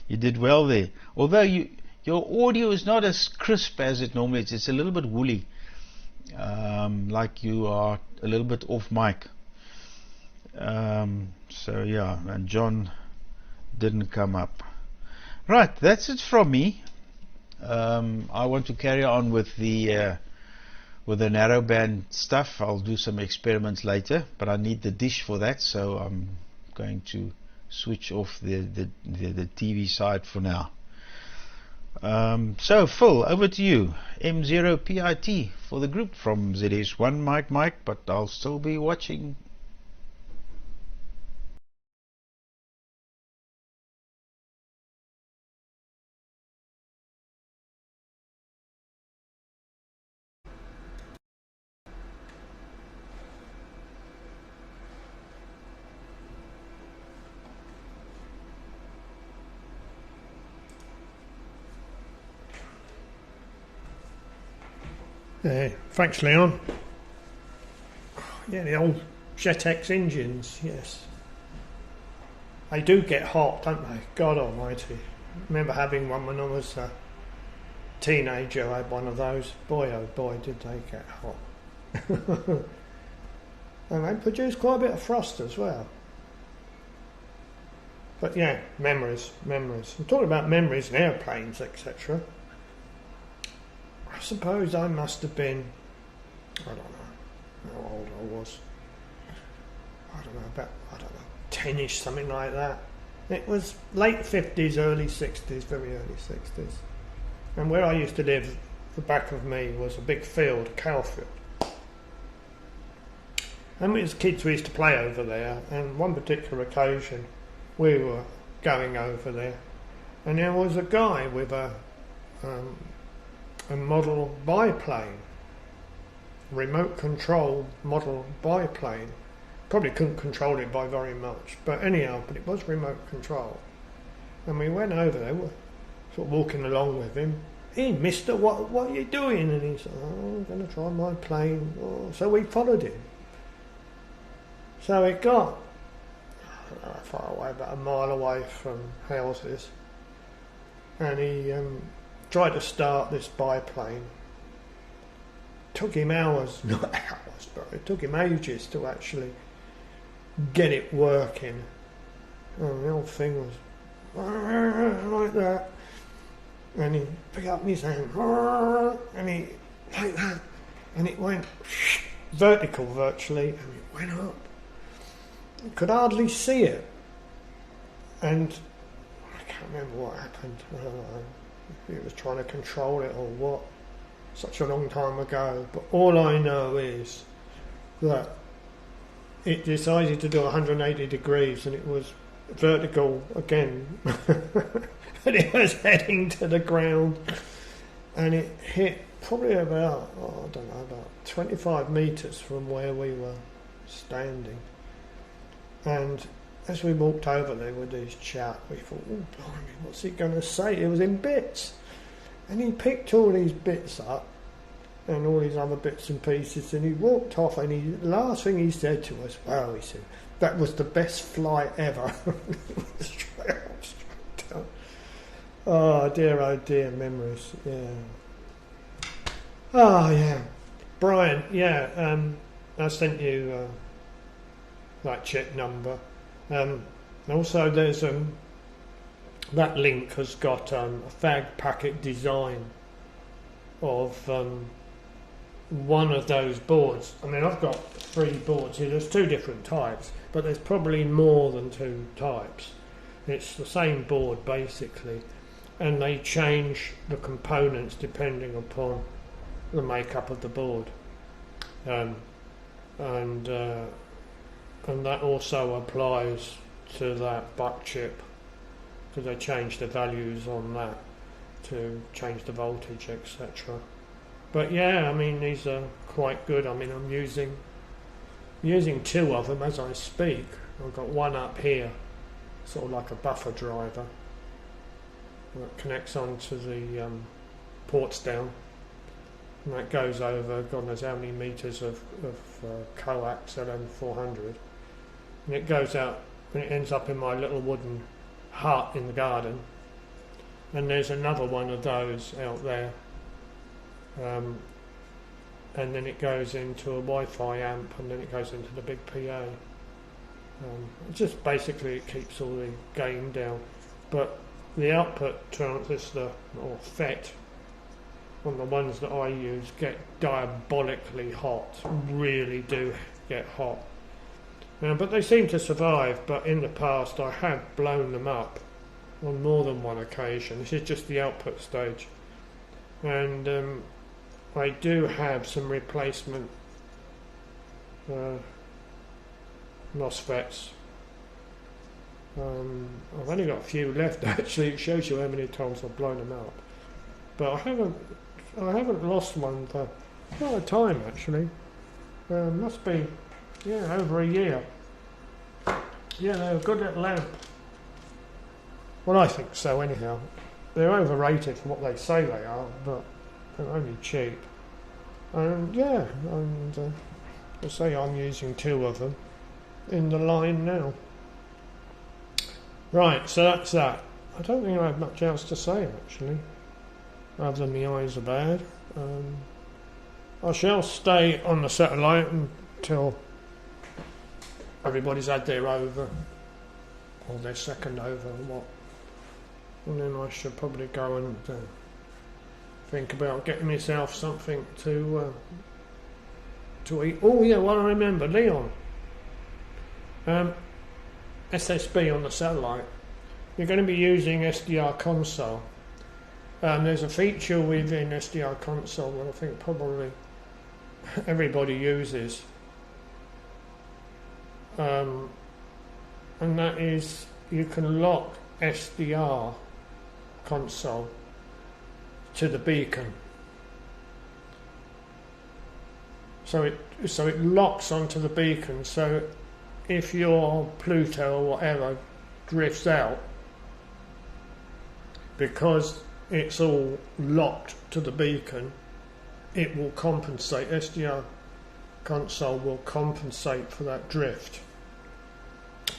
You did well there. Although your audio is not as crisp as it normally is. It's a little bit woolly, like you are a little bit off mic. So yeah, and John didn't come up. Right, that's it from me. I want to carry on with the narrowband stuff. I'll do some experiments later, but I need the dish for that, so I'm going to switch off the TV side for now. So Phil, over to you. M0PIT for the group from ZS1 Mike, but I'll still be watching. Thanks, Leon. Yeah, the old Jetex engines, yes. They do get hot, don't they? God almighty. I remember having one when I was a teenager. I had one of those. Boy, oh boy, did they get hot. And they produce quite a bit of frost as well. But yeah, memories. I'm talking about memories and airplanes, etc. I suppose I must have been, I don't know how old I was. I don't know, about 10ish, something like that. It was late 50s, early 60s, very early 60s. And where I used to live, the back of me was a big field, a cow field. And we as kids, we used to play over there. And one particular occasion, we were going over there. And there was a guy with a model biplane, remote control model biplane. Probably couldn't control it by very much, but anyhow, but it was remote control. And we went over there, were sort of walking along with him. Hey, mister, what are you doing? And he said, oh, I'm going to try my plane. Oh, so we followed him. So it got, I don't know how far away, about a mile away from houses. And he tried to start this biplane. Took him hours, not hours, but it took him ages to actually get it working. And the whole thing was like that. And he picked up his hand, and he, like that, and it went vertical virtually, and it went up. You could hardly see it. And I can't remember what happened. I don't know if he was trying to control it or what. Such a long time ago. But all I know is that it decided to do 180 degrees and it was vertical again. And it was heading to the ground. And it hit probably about, I don't know, about 25 metres from where we were standing. And as we walked over there with this chap, we thought, oh, blimey, what's he going to say? It was in bits. And he picked all these bits up and all these other bits and pieces, and he walked off, and the last thing he said to us, well, he said, that was the best flight ever. Straight down. Oh dear, memories, yeah. Oh, yeah. Brian, yeah, I sent you that chip number. Also, there's that link has got a fag packet design of one of those boards. I mean, I've got 3 boards here. There's 2 different types, but there's probably more than 2 types. It's the same board basically, and they change the components depending upon the makeup of the board, and that also applies to that buck chip, because they change the values on that to change the voltage, etc. But yeah, I mean, these are quite good. I mean, I'm using 2 of them as I speak. I've got one up here, sort of like a buffer driver, that connects onto the ports down, and that goes over God knows how many meters of coax LM400, and it goes out and it ends up in my little wooden hut in the garden. And there's another one of those out there, and then it goes into a Wi-Fi amp, and then it goes into the big PA. Just basically it keeps all the gain down, but the output transistor or FET on the ones that I use get diabolically hot, really do get hot. But they seem to survive, but in the past I have blown them up on more than one occasion. This is just the output stage, and I do have some replacement MOSFETs. I've only got a few left actually. It shows you how many times I've blown them up, but I haven't lost one for quite a time actually. Must be over a year. Yeah, they're a good little lamp. Well, I think so anyhow. They're overrated for what they say they are, but they're only cheap. And I say I'm using 2 of them in the line now. Right, so that's that. I don't think I have much else to say actually, other than my eyes are bad. I shall stay on the satellite until everybody's had their over, or their second over, or what. And then I should probably go and think about getting myself something to eat. Oh yeah, well I remember, Leon. SSB on the satellite. You're going to be using SDR console. There's a feature within SDR console that I think probably everybody uses, and that is you can lock SDR console to the beacon, so it locks onto the beacon. So if your Pluto or whatever drifts out, because it's all locked to the beacon, it will compensate. SDR console will compensate for that drift.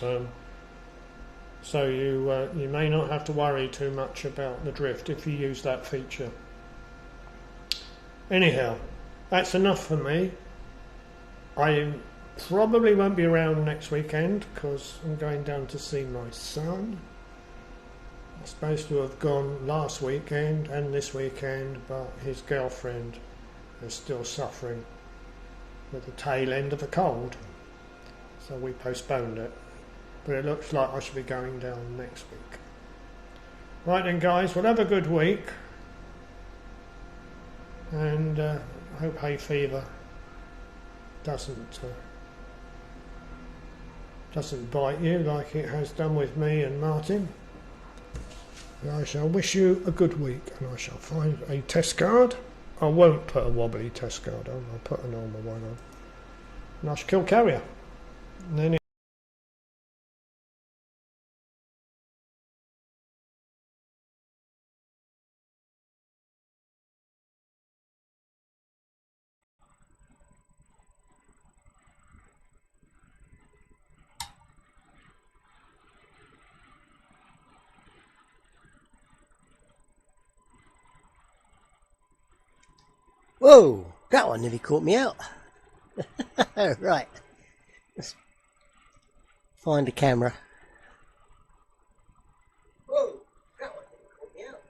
So you may not have to worry too much about the drift if you use that feature. Anyhow, that's enough for me. I probably won't be around next weekend because I'm going down to see my son. I'm supposed to have gone last weekend and this weekend, but his girlfriend is still suffering with the tail end of a cold, so we postponed it. But it looks like I should be going down next week. Right then guys, well have a good week, and I hope hay fever doesn't bite you like it has done with me and Martin. And I shall wish you a good week, and I shall find a test card. I won't put a wobbly test card on, I'll put a normal one on. And I shall kill carrier. And then Whoa, that one nearly caught me out. Right, let's find a camera. Whoa, that one nearly caught me out.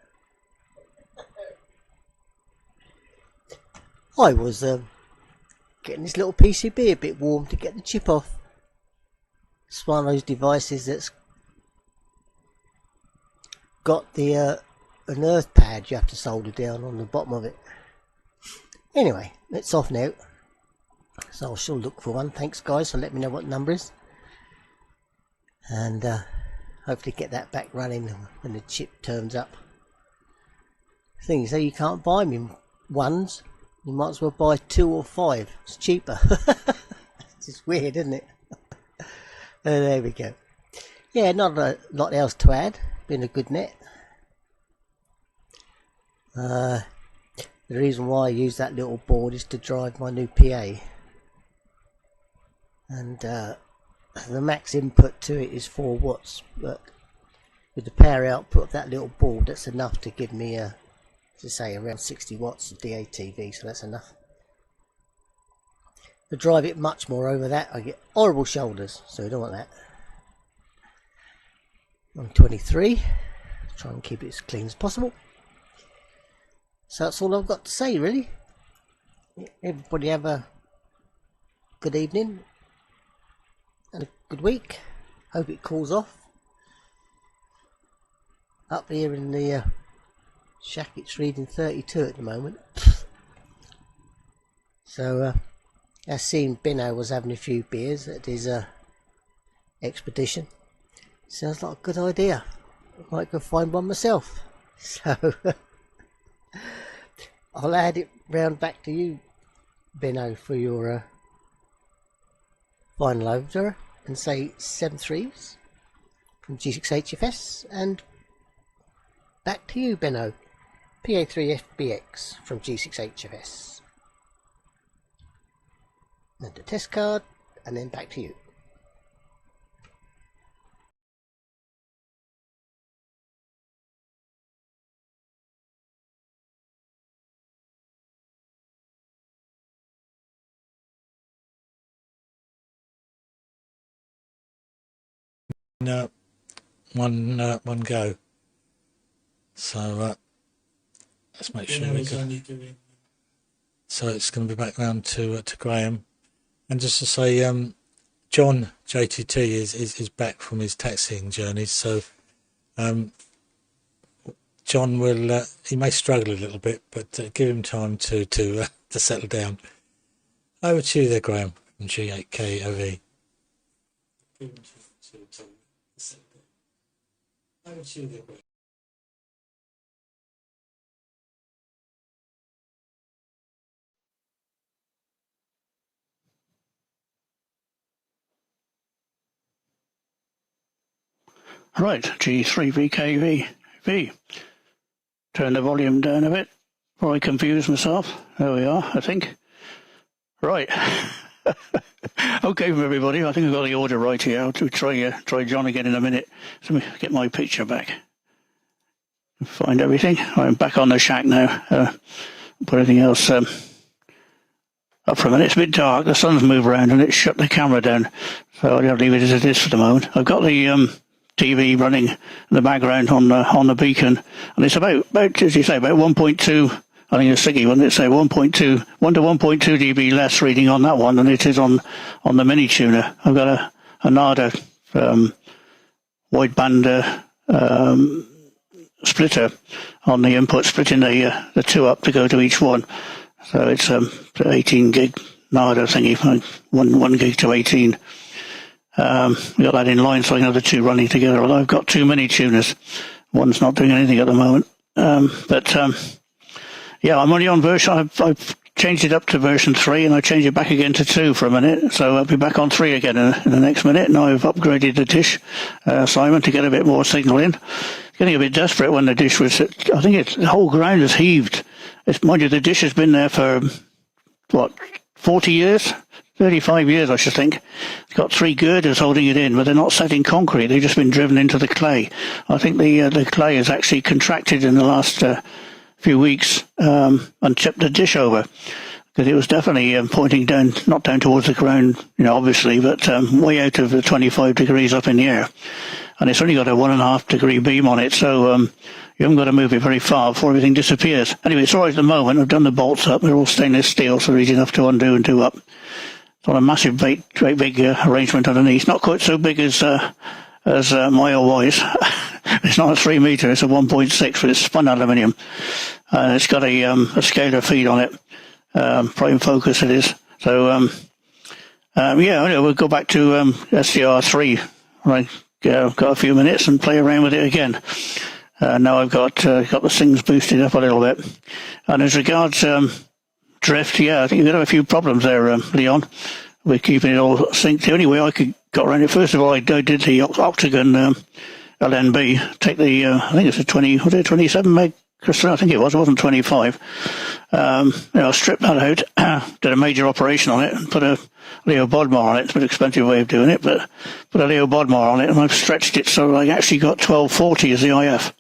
I was getting this little PCB a bit warm to get the chip off. It's one of those devices that's got the an earth pad you have to solder down on the bottom of it. Anyway, it's off now, so I shall look for one. Thanks guys for letting me know what the number is, and hopefully get that back running when the chip turns up. The thing is, though, you can't buy them in ones. You might as well buy 2 or 5. It's cheaper. It's just weird, isn't it? There we go. Yeah, not a lot else to add. Been a good net. The reason why I use that little board is to drive my new PA. And the max input to it is 4 watts. But with the power output of that little board, that's enough to give me to say around 60 watts of DATV, so that's enough. To drive it much more over that, I get horrible shoulders, so I don't want that. I'm 23, try and keep it as clean as possible. So that's all I've got to say, really. Everybody have a good evening and a good week. Hope it cools off. Up here in the shack it's reading 32 at the moment. So I seen Benno was having a few beers at his expedition. Sounds like a good idea. I might go find one myself. So I'll add it round back to you, Benno, for your final over and say 7.3s from G6HFS, and back to you, Benno, PA3FBX from G6HFS. And the test card, and then back to you. One go. So let's make sure we go. So it's going to be back round to Graham, and just to say, John JTT is back from his taxiing journey. So John will he may struggle a little bit, but give him time to settle down. Over to you there, Graham from G8KOV. Over to you there, Graham. Right, G3VKV. Turn the volume down a bit before I confuse myself. There we are, I think. Right. Okay, everybody, I think I've got the order right here. I'll try John again in a minute. So let me get my picture back. Find everything. I'm back on the shack now. Put everything else up for a minute. It's a bit dark. The sun's moved around and it's shut the camera down. So I'll leave it as it is for the moment. I've got the TV running in the background on the beacon, and it's about as you say, about 1.2. I think it's Siggy, wouldn't it say 1.2, 1 to 1.2 dB less reading on that one than it is on the mini tuner. I've got a NADA wideband splitter on the input, splitting the two up to go to each one. So it's 18 gig NADA thingy, 1 gig to 18. We got that in line, so I can have the two running together. Although I've got two mini tuners, one's not doing anything at the moment. Yeah, I'm only on version. I've changed it up to version 3, and I changed it back again to 2 for a minute. So I'll be back on 3 again in the next minute. Now I've upgraded the dish, Simon, to get a bit more signal in. Getting a bit desperate when the dish was. I think the whole ground has heaved. Mind you, the dish has been there for 40 years. 35 years, I should think. It's got 3 girders holding it in, but they're not set in concrete. They've just been driven into the clay. I think the clay has actually contracted in the last few weeks and tipped the dish over, because it was definitely pointing down, not down towards the ground, obviously, but way out of the 25 degrees up in the air. and it's only got a 1.5 degree beam on it, so you haven't got to move it very far before everything disappears. Anyway, it's all right at the moment. I've done the bolts up. They're all stainless steel, so they're easy enough to undo and do up. It's on a massive, great big arrangement underneath. Not quite so big as my old Wise. It's not a 3 metre, it's a 1.6, but it's spun aluminium. And it's got a scalar feed on it. Prime focus it is. So, we'll go back to SDR3 when I got a few minutes and play around with it again. Now I've got the things boosted up a little bit. And as regards drift, I think you're going to have a few problems there, Leon. We're keeping it all synced. The only way I could got around it, first of all, I did the Octagon LNB, take the, I think it's a 27 meg crystal, I think it wasn't 25. I stripped that out, did a major operation on it, and put a Leo Bodmar on it. It's a bit expensive way of doing it, but put a Leo Bodmar on it, and I've stretched it so I actually got 1240 as the IF.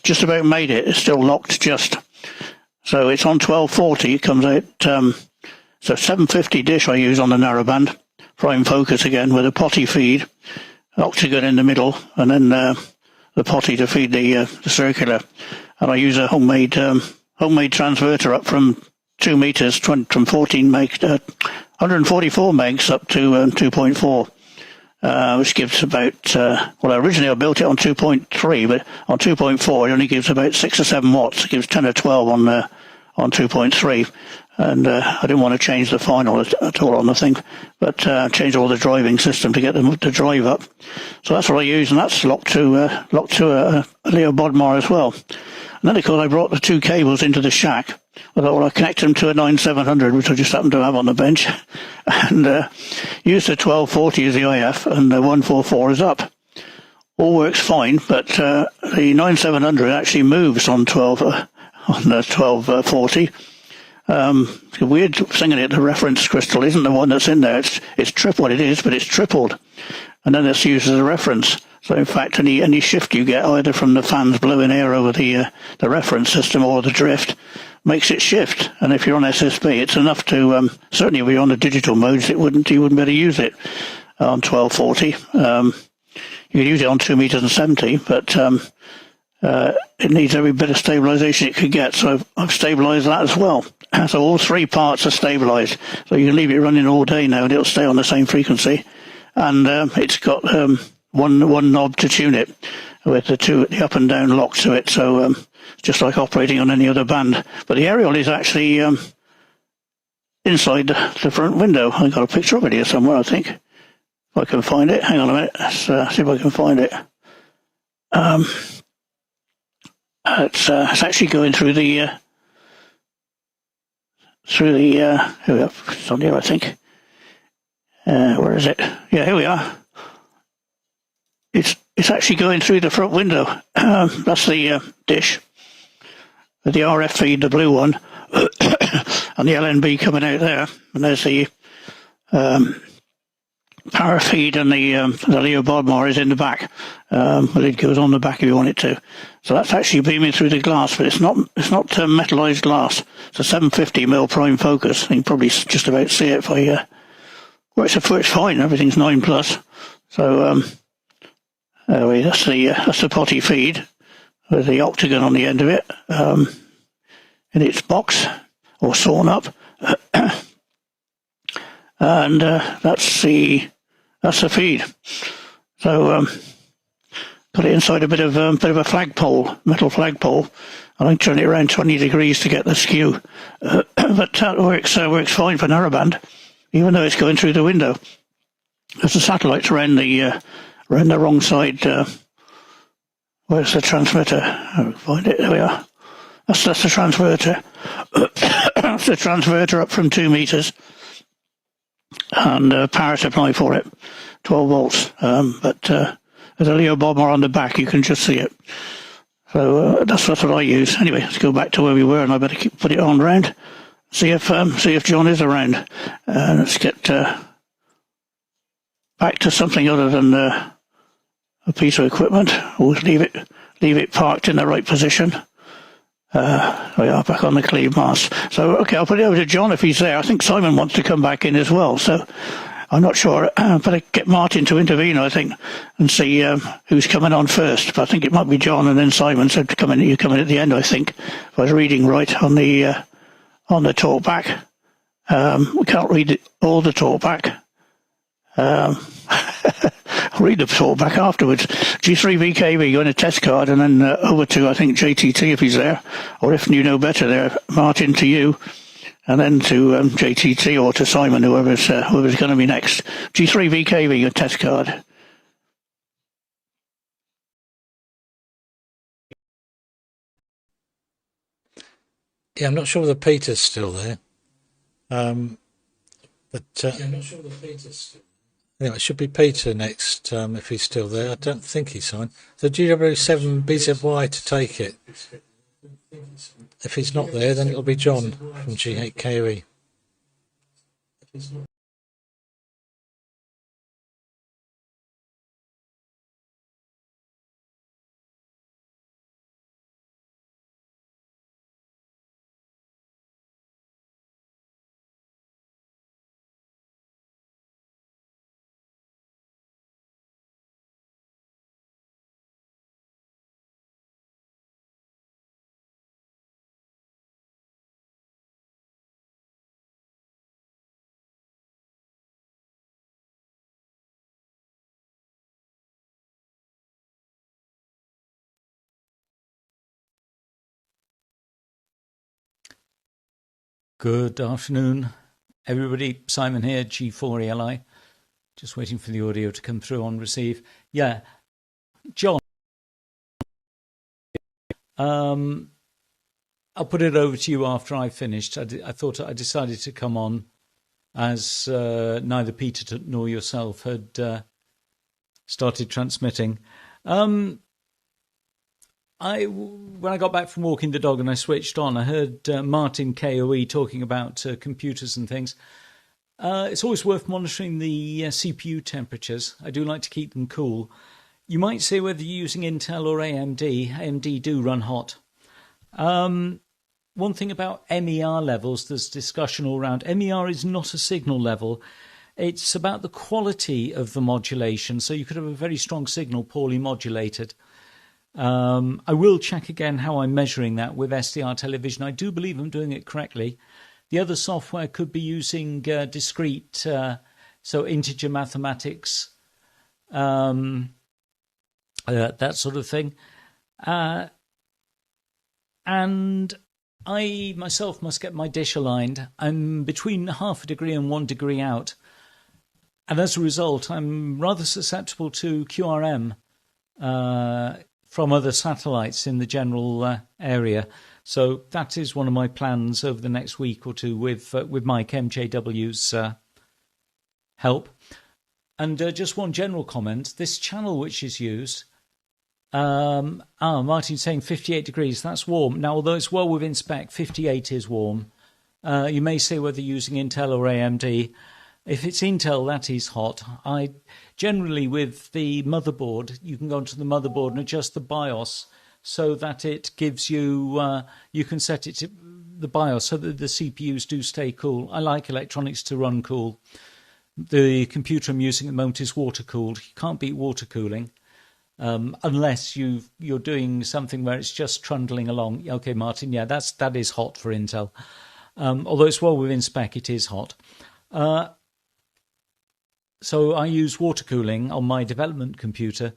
Just about made it. It's still locked just. So it's on 1240. It comes out, so 750 dish I use on the narrowband. Prime focus again with a potty feed, Octagon in the middle, and then the potty to feed the circular. And I use a homemade transverter up from 2 meters, from 14 meg, 144 megs up to 2.4, which gives about, originally I built it on 2.3, but on 2.4 it only gives about 6 or 7 watts. It gives 10 or 12 on 2.3. And I didn't want to change the final at all on the thing, but change all the driving system to get them to drive up. So that's what I use, and that's locked to a Leo Bodmar as well. And then, of course, I brought the 2 cables into the shack. I thought, well, I'll connect them to a 9700, which I just happened to have on the bench, and use the 1240 as the IF, and the 144 is up. All works fine, but the 9700 actually moves on 1240. The weird thing in it, the reference crystal isn't the one that's in there. It's triple what it is, but it's tripled, and then it's used as a reference. So in fact, any shift you get either from the fans blowing air over the reference system or the drift makes it shift. And if you're on SSB, it's enough to certainly if you're on the digital modes, you wouldn't be able to use it on 1240. You could use it on 2 meters and 70, but it needs every bit of stabilization it could get, so I've stabilized that as well. So all 3 parts are stabilized, so you can leave it running all day now and it'll stay on the same frequency. And it's got one knob to tune it with the up and down lock to it, so it's just like operating on any other band. But the aerial is actually inside the front window. I've got a picture of it here somewhere, I think. If I can find it. Hang on a minute. Let's see if I can find it. It's actually going through the here we are. It's on here, I think. Where is it? Yeah, here we are. It's actually going through the front window. That's the dish with the RF feed, the blue one, and the LNB coming out there. And there's the power feed, and the Leo Bodmar is in the back. But it goes on the back if you want it to. So that's actually beaming through the glass, but it's not metallized glass. It's a 750mm prime focus. You can probably just about see it if I. Works fine. Everything's 9+. So that's the potty feed with the Octagon on the end of it in its box or sawn up, and that's the feed. So got it inside a bit of a flagpole, metal flagpole, and I turn it around 20 degrees to get the skew. But that works fine for narrowband, even though it's going through the window. There's the satellites around the wrong side. Where's the transmitter? I'll find it. There we are. That's the transverter. That's the transverter up from 2 meters, and power supply for it, 12 volts. But there's a Leo Bodmar on the back. You can just see it. So that's what I use. Anyway, let's go back to where we were, and I better put it on round. See if John is around. Let's get back to something other than a piece of equipment. Always leave it parked in the right position. We are back on the Cleve mast. So okay, I'll put it over to John if he's there. I think Simon wants to come back in as well. So I'm not sure. Better get Martin to intervene, I think, and see who's coming on first. But I think it might be John, and then Simon said you come in at the end, I think, if I was reading right on the talkback. We can't read all the talkback. I'll read the talkback afterwards. G3VKV going to test card, and then over to, I think, JTT if he's there, or if you know better there, Martin, to you, and then to JTT or to Simon, whoever's going to be next. G3VKV, your test card. Yeah, I'm not sure whether Peter's still there. I'm not sure whether Peter's still there. Anyway, it should be Peter next, if he's still there. I don't think he's signed. So GW7BZY to take it. If he's not there, then it'll be John from G8KOE. Good afternoon, everybody. Simon here, G4ELI. Just waiting for the audio to come through on receive. Yeah, John, I'll put it over to you after I finished. I decided to come on as neither Peter nor yourself had started transmitting. When I got back from walking the dog and I switched on, I heard Martin KOE talking about computers and things. It's always worth monitoring the CPU temperatures. I do like to keep them cool. You might say whether you're using Intel or AMD. AMD do run hot. One thing about MER levels, there's discussion all around. MER is not a signal level. It's about the quality of the modulation. So you could have a very strong signal poorly modulated. I will check again how I'm measuring that with SDR television. I do believe I'm doing it correctly. The other software could be using discrete, so integer mathematics, that sort of thing. And I myself must get my dish aligned. I'm between 0.5 degree and 1 degree out. And as a result, I'm rather susceptible to QRM from other satellites in the general area. So that is one of my plans over the next week or two with Mike MJW's help. And just one general comment. This channel which is used, Martin's saying 58 degrees. That's warm. Now, although it's well within spec, 58 is warm. You may say whether using Intel or AMD. If it's Intel, that is hot. I generally, with the motherboard, you can go onto the motherboard and adjust the BIOS so that it gives you, you can set it to the BIOS so that the CPUs do stay cool. I like electronics to run cool. The computer I'm using at the moment is water cooled. You can't beat water cooling unless you're doing something where it's just trundling along. Okay, Martin, yeah, that is hot for Intel. Although it's well within spec, it is hot. So I use water cooling on my development computer,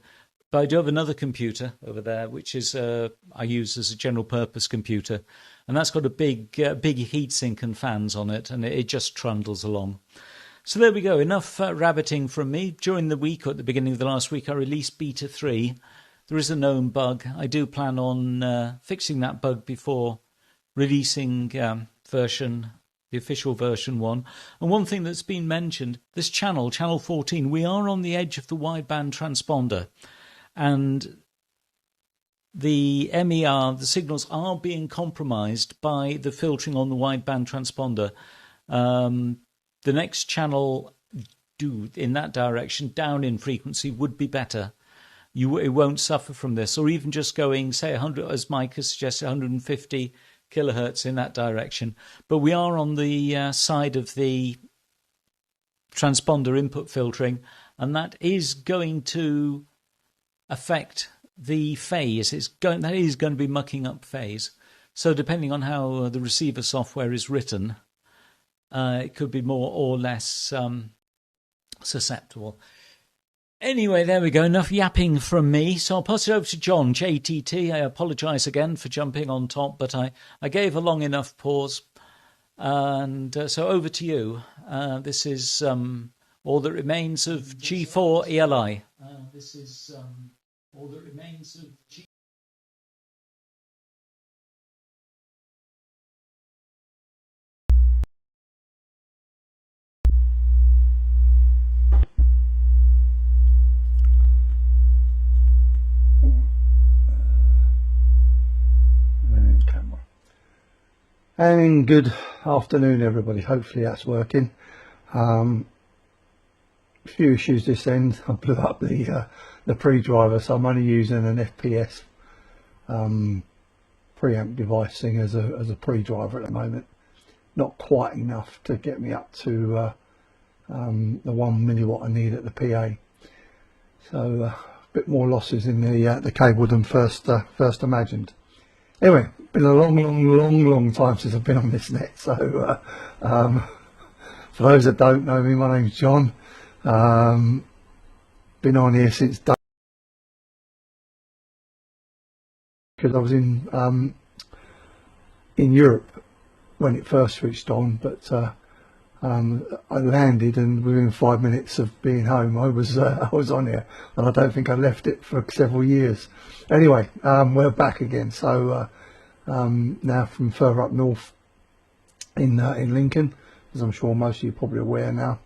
but I do have another computer over there, which is I use as a general purpose computer, and that's got a big heatsink and fans on it, and it just trundles along. So there we go. Enough rabbiting from me. During the week, or at the beginning of the last week, I released Beta 3. There is a known bug. I do plan on fixing that bug before releasing the official version 1. And one thing that's been mentioned, this channel 14, we are on the edge of the wideband transponder. And the MER, the signals are being compromised by the filtering on the wideband transponder. The next channel in that direction, down in frequency, would be better. It won't suffer from this. Or even just going, say, 100, as Mike has suggested, 150 kilohertz in that direction. But we are on the side of the transponder input filtering, and that is going to affect the phase. That is going to be mucking up phase. So depending on how the receiver software is written, it could be more or less susceptible. Anyway, there we go. Enough yapping from me. So I'll pass it over to John, JTT. I apologise again for jumping on top, but I gave a long enough pause. And so over to you. This is All That Remains of G4 ELI. This is All That Remains of G4. And good afternoon, everybody. Hopefully that's working. A few issues this end. I blew up the pre-driver, so I'm only using an FPS preamp device thing as a pre-driver at the moment. Not quite enough to get me up to the 1 milliwatt I need at the PA. So a bit more losses in the cable than first imagined. Anyway, been a long time since I've been on this net. So for those that don't know me, my name's John. Been on here since day because I was in Europe when it first switched on, but I landed and within 5 minutes of being home I was on here, and I don't think I left it for several years. Anyway, we're back again. So now from further up north in Lincoln, as I'm sure most of you are probably aware now,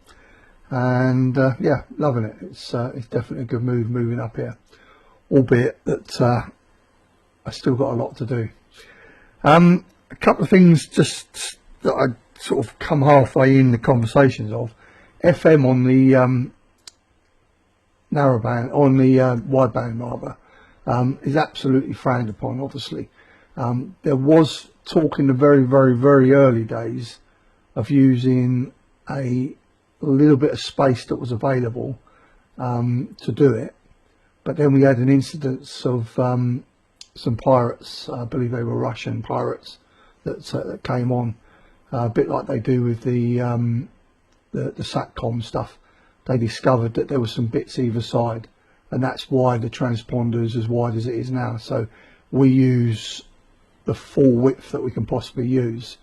and yeah, loving it. It's definitely a good move moving up here, albeit that I still got a lot to do. A couple of things just that I sort of come halfway in the conversations of. FM on the narrowband, on the wideband rather, is absolutely frowned upon, obviously. There was talk in the very early days of using a little bit of space that was available to do it, but then we had an incidence of some pirates, I believe they were Russian pirates, that came on, a bit like they do with the SATCOM stuff. They discovered that there were some bits either side, and that's why the transponder is as wide as it is now. So we use the full width that we can possibly use,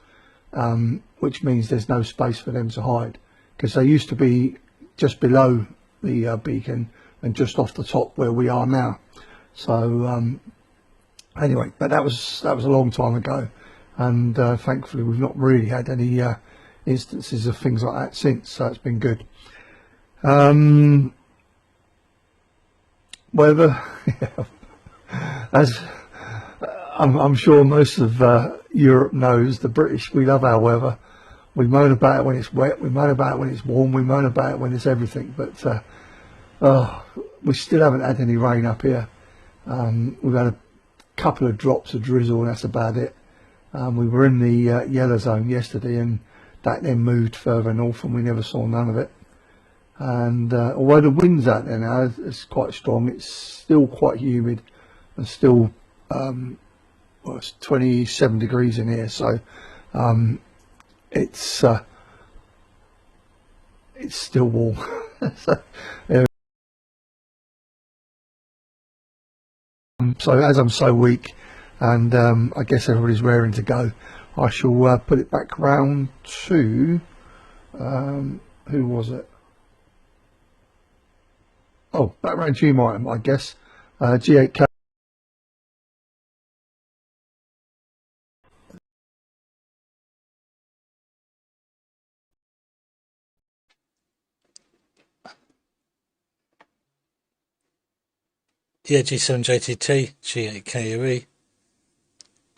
which means there's no space for them to hide, because they used to be just below the beacon and just off the top where we are now. So anyway, but that was a long time ago, and thankfully we've not really had any instances of things like that since, so it's been good. Weather, as I'm sure most of Europe knows, the British, we love our weather. We moan about it when it's wet, we moan about it when it's warm, we moan about it when it's everything, but we still haven't had any rain up here. We've had a couple of drops of drizzle, and that's about it. We were in the yellow zone yesterday, and that then moved further north and we never saw none of it. And although the wind's out there now, it's quite strong, it's still quite humid and still well, it's 27 degrees in here, so it's still warm. So, yeah. So as I'm so weak, and I guess everybody's raring to go, I shall put it back round to who was it? Oh, back round to you, Martin, I guess. G8K. Yeah, G7JTT, G8KUE.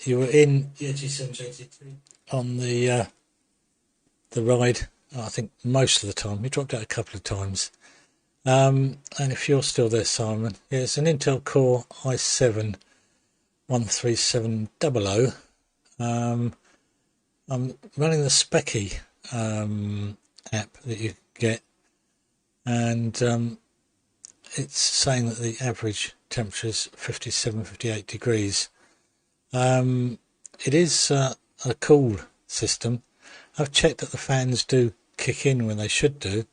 You were in G7JTT on the ride, I think most of the time. You dropped out a couple of times. And if you're still there, Simon, yeah, it's an Intel Core i7 13700. I'm running the Specky app that you get and it's saying that the average temperature is 57, 58 degrees. It is a cool system. I've checked that the fans do kick in when they should do.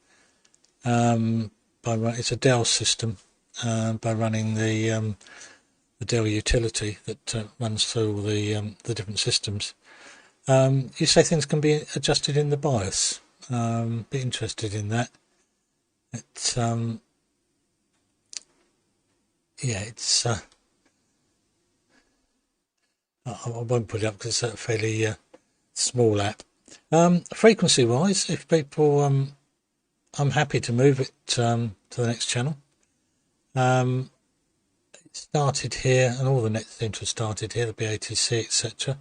It's a Dell system, by running the Dell utility that runs through all the different systems. You say things can be adjusted in the BIOS. Be interested in that. It's I won't put it up because it's a fairly small app. Frequency wise, if people, I'm happy to move it to the next channel. It started here, and all the nets seem to have started here, the BATC, etc.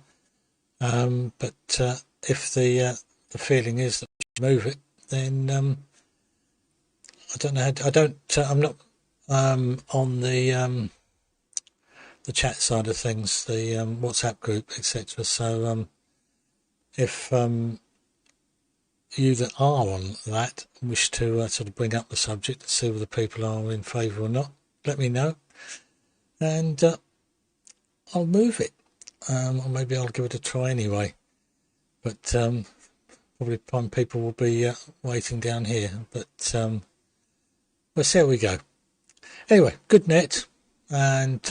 But if the feeling is that we should move it, then I don't know. I'm not on the chat side of things, the WhatsApp group, etc. So if you that are on that wish to sort of bring up the subject and see whether people are in favour or not, let me know, and I'll move it, or maybe I'll give it a try anyway. But probably people will be waiting down here. But we'll see how we go. Anyway, good net, and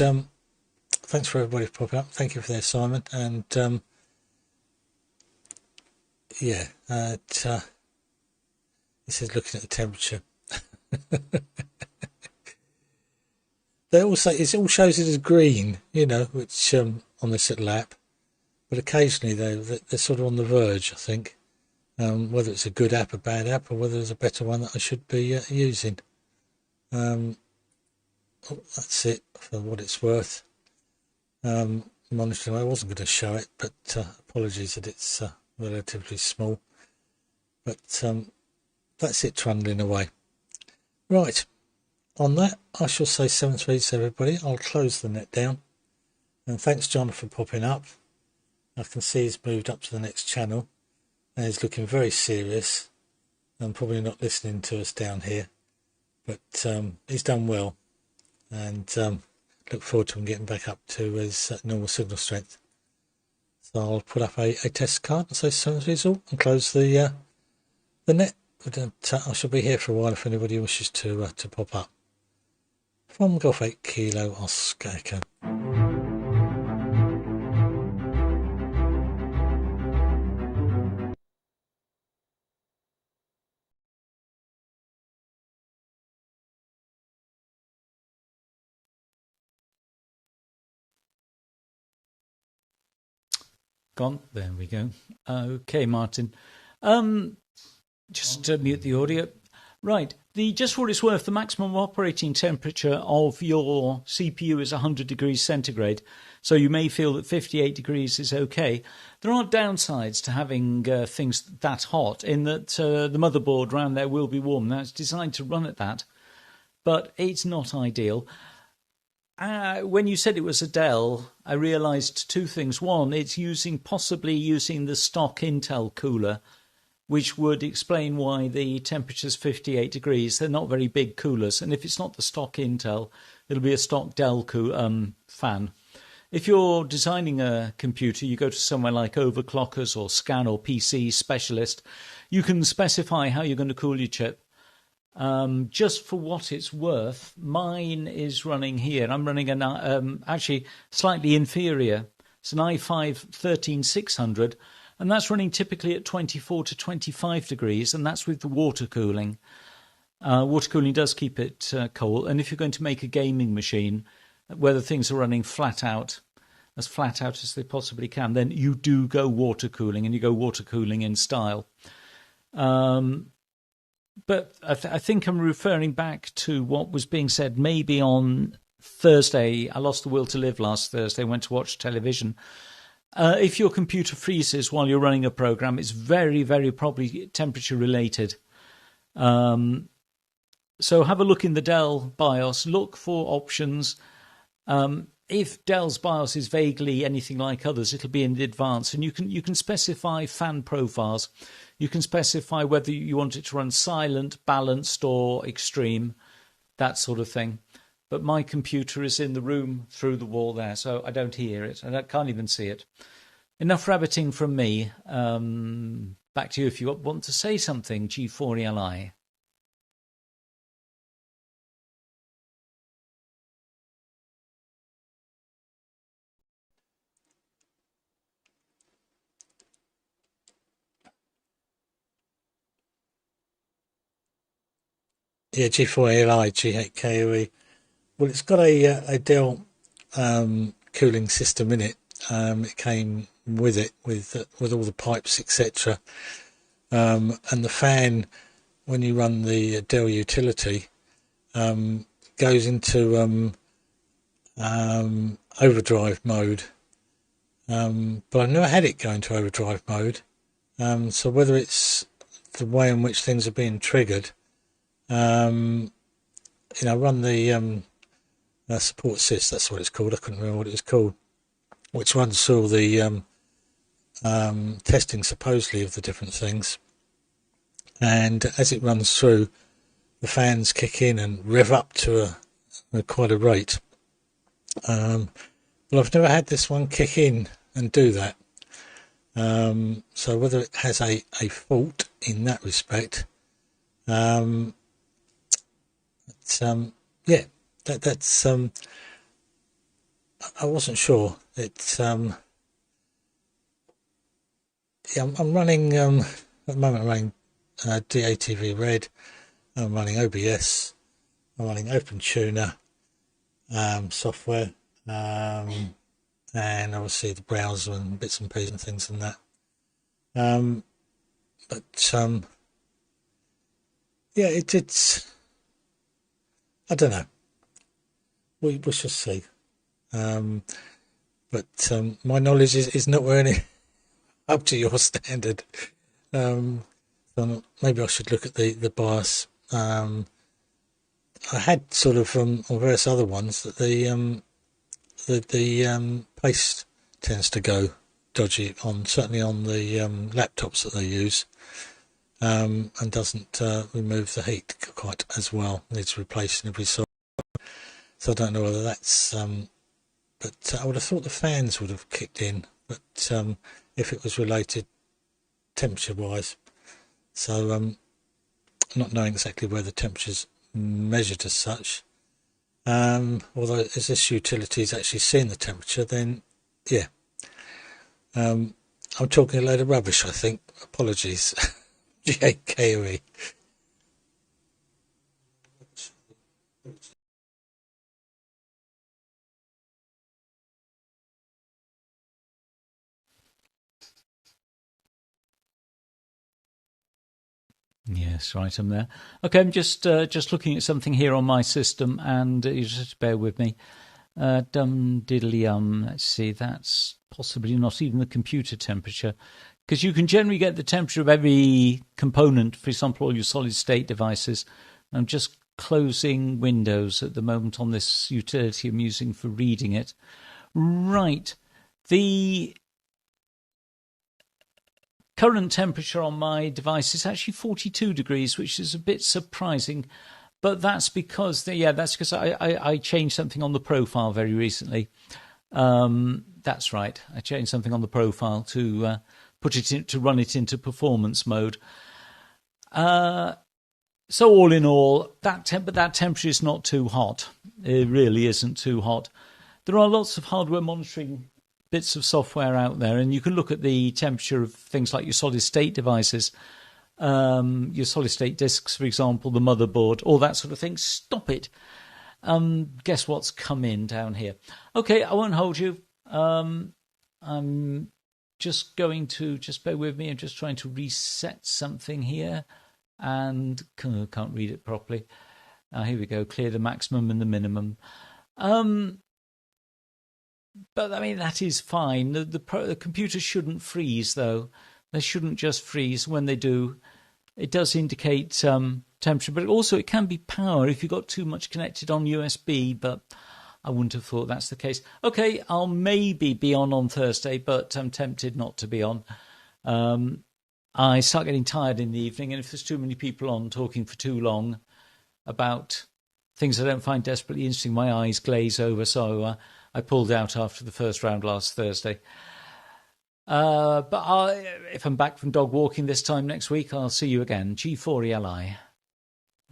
thanks for everybody for popping up. Thank you for the assignment, and this is looking at the temperature. They all say it all shows it as green, which on this little app, but occasionally they're sort of on the verge, I think, whether it's a good app, a bad app, or whether there's a better one that I should be using. That's it for what it's worth. Monitoring, I wasn't going to show it, but apologies that it's relatively small. But that's it trundling away. Right, on that, I shall say 7-3 everybody. I'll close the net down. And thanks, John, for popping up. I can see he's moved up to the next channel. And he's looking very serious. And probably not listening to us down here. But he's done well. And look forward to him getting back up to his normal signal strength. So I'll put up a test card and say 7-3 all and close the net. But I shall be here for a while if anybody wishes to pop up. From Golf 8 Kilo Oscar Echo. Gone. There we go. Okay, Martin. Just to mute the audio. Right. Just for what it's worth, the maximum operating temperature of your CPU is 100 degrees centigrade. So you may feel that 58 degrees is okay. There are downsides to having things that hot, in that the motherboard around there will be warm. Now, it's designed to run at that, but it's not ideal. When you said it was a Dell, I realised two things. One, it's possibly using the stock Intel cooler, which would explain why the temperature's 58 degrees. They're not very big coolers. And if it's not the stock Intel, it'll be a stock Dell fan. If you're designing a computer, you go to somewhere like Overclockers or Scan or PC Specialist, you can specify how you're going to cool your chip. Just for what it's worth, mine is running here. I'm running actually slightly inferior. It's an i5 13600, and that's running typically at 24 to 25 degrees, and that's with the water cooling. Water cooling does keep it cold, and if you're going to make a gaming machine, whether things are running flat out as they possibly can, then you do go water cooling, and you go water cooling in style. But I think I'm referring back to what was being said maybe on Thursday. I lost the will to live last Thursday, went to watch television. If your computer freezes while you're running a program, it's very, very probably temperature related. So have a look in the Dell BIOS, look for options. if Dell's BIOS is vaguely anything like others, it'll be in the advanced, and you can specify fan profiles. You can specify whether you want it to run silent, balanced, or extreme, that sort of thing. But my computer is in the room through the wall there, so I don't hear it, and I can't even see it. Enough rabbiting from me. Back to you if you want to say something, G4ELI. Yeah, G4ELI, G8KOE. Well, it's got a Dell cooling system in it. It came with it with all the pipes, etc. And the fan, when you run the Dell utility, goes into overdrive mode. But I've never had it go into overdrive mode. So whether it's the way in which things are being triggered, run the support sys, that's what it's called. I couldn't remember what it was called, which runs through all the testing supposedly of the different things. And as it runs through, the fans kick in and rev up to quite a rate. But I've never had this one kick in and do that. So whether it has a fault in that respect, that's I wasn't sure. It's I'm running at the moment. I'm running DATV Red. I'm running OBS. I'm running OpenTuner software, and obviously the browser and bits and pieces and things and that. It's I don't know. We shall see. But my knowledge is not really up to your standard. So maybe I should look at the BIOS. I had sort of on various other ones that the paste tends to go dodgy certainly on the laptops that they use, and doesn't remove the heat quite as well. Needs replacing every so. So I don't know whether that's. But I would have thought the fans would have kicked in, but if it was related temperature-wise. So not knowing exactly where the temperature's measured as such. Although as this utility is actually seeing the temperature, then yeah. I'm talking a load of rubbish, I think. Apologies. G8KOE. Yes, right, I'm there. Okay, I'm just looking at something here on my system, and you just bear with me. Dum diddly let's see, that's possibly not even the computer temperature, because you can generally get the temperature of every component, for example, all your solid-state devices. I'm just closing Windows at the moment on this utility I'm using for reading it. Right, the current temperature on my device is actually 42 degrees, which is a bit surprising, but that's because I changed something on the profile very recently. That's right, I changed something on the profile to run it into performance mode. So all in all, that temperature is not too hot. It really isn't too hot. There are lots of hardware monitoring bits of software out there, and you can look at the temperature of things like your solid-state devices, your solid-state disks, for example, the motherboard, all that sort of thing. Stop it. Guess what's come in down here? Okay, I won't hold you. I'm just going to, just bear with me, I'm just trying to reset something here, and can't read it properly. Here we go, clear the maximum and the minimum. But I mean, that is fine. The computer shouldn't freeze, though. They shouldn't just freeze. When they do, it does indicate temperature, but also it can be power if you've got too much connected on USB. But I wouldn't have thought that's the case. Okay, I'll maybe be on Thursday, but I'm tempted not to be on. I start getting tired in the evening, and if there's too many people on talking for too long about things I don't find desperately interesting, my eyes glaze over. So I pulled out after the first round last Thursday. But if I'm back from dog walking this time next week, I'll see you again. G4ELI.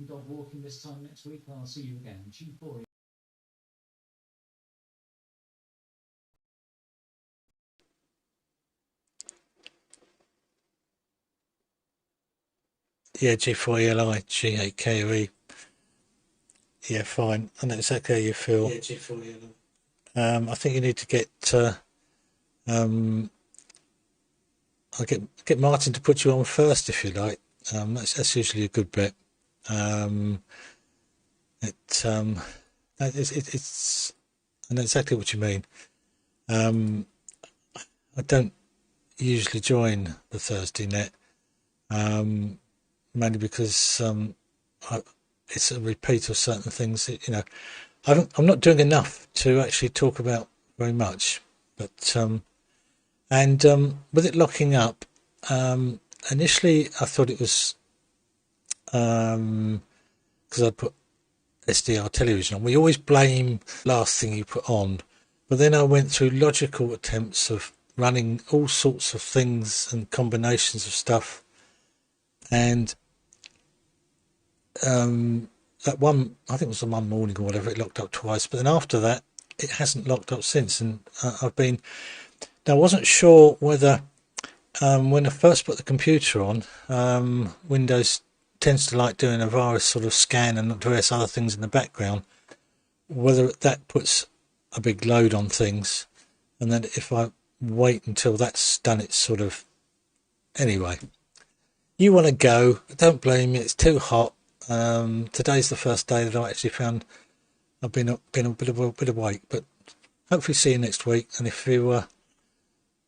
Dog walking this time next week, I'll see you again. G4ELI. Yeah, G4ELI, G8KOE. Yeah, fine. I know exactly how you feel. Yeah, G4ELI. I think you need to get I'll get Martin to put you on first if you like. That's usually a good bet. It's I know exactly what you mean. I don't usually join the Thursday net, mainly because it's a repeat of certain things that, I'm not doing enough to actually talk about very much. But with it locking up, initially I thought it was because I'd put SDR television on. We always blame the last thing you put on, but then I went through logical attempts of running all sorts of things and combinations of stuff, and that one, I think it was the one morning or whatever, it locked up twice, but then after that it hasn't locked up since. And I wasn't sure whether when I first put the computer on, Windows tends to like doing a virus sort of scan and various other things in the background, whether that puts a big load on things, and then if I wait until that's done, it's sort of, anyway, you want to go, don't blame me, it's too hot. Today's the first day that I actually found I've been a bit awake, but hopefully see you next week. And if you want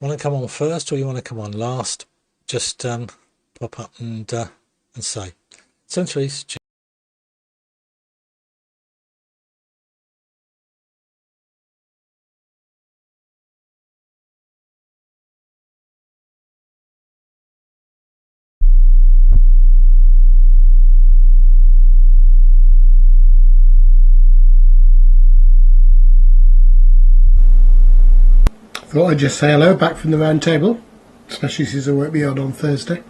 to come on first or you want to come on last, just pop up and say. Centuries. Thought I'd just say hello back from the round table, especially since I won't be on Thursday.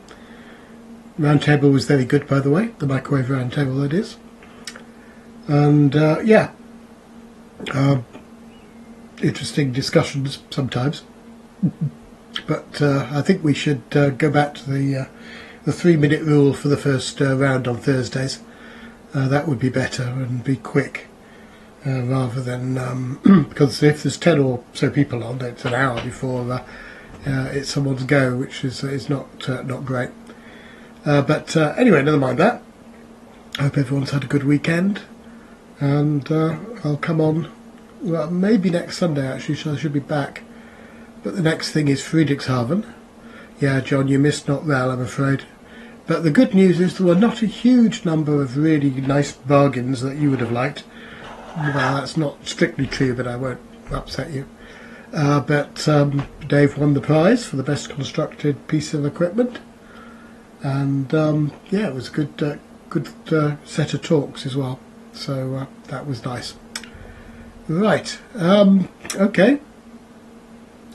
Round table was very good, by the way, the microwave round table that is. And interesting discussions sometimes. But I think we should go back to the 3-minute rule for the first round on Thursdays. That would be better and be quick. Rather than because if there's 10 or so people on, it's an hour before it's someone's go, which is not great. But anyway, never mind that. I hope everyone's had a good weekend, and I'll come on. Well, maybe next Sunday actually, so I should be back. But the next thing is Friedrichshafen. Yeah, John, you missed Not Well, I'm afraid. But the good news is there were not a huge number of really nice bargains that you would have liked. Well, that's not strictly true, but I won't upset you. But Dave won the prize for the best constructed piece of equipment, and it was a good set of talks as well. So that was nice. Right, okay.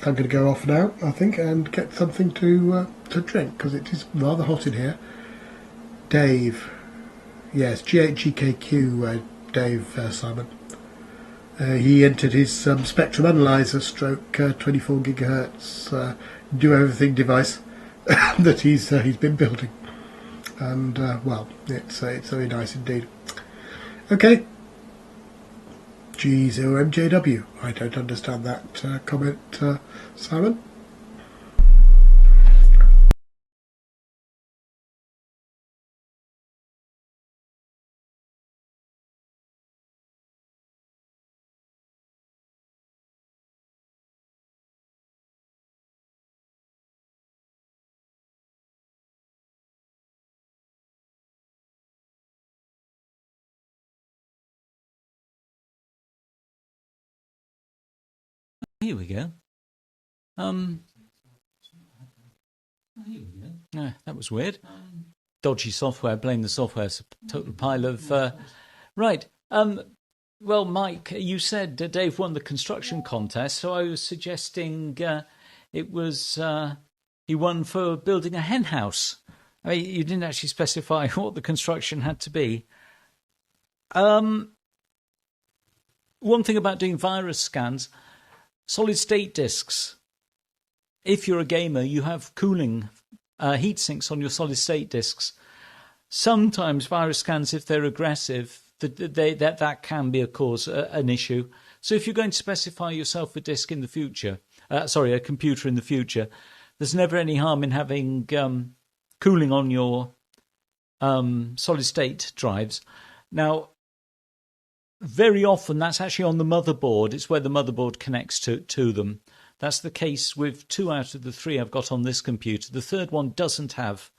I'm going to go off now, I think, and get something to drink because it is rather hot in here. Dave, yes, GHGKQ. Dave Simon. He entered his Spectrum Analyzer stroke 24 gigahertz do everything device that he's been building, and it's very nice indeed. Okay, G0MJW. I don't understand that comment, Simon. here we go. Here we go. Yeah, that was weird. Dodgy software. Blame the software. It's a total pile of... Right. Well, Mike, you said Dave won the construction contest, so I was suggesting it was he won for building a hen house. I mean, you didn't actually specify what the construction had to be. One thing about doing virus scans, solid state disks. If you're a gamer, you have cooling heat sinks on your solid state disks. Sometimes virus scans, if they're aggressive, that can be, of course, an issue. So if you're going to specify yourself a disk in the future, a computer in the future, there's never any harm in having cooling on your solid state drives. Now, very often that's actually on the motherboard. It's where the motherboard connects to them. That's the case with 2 out of the 3 I've got on this computer. The third one doesn't have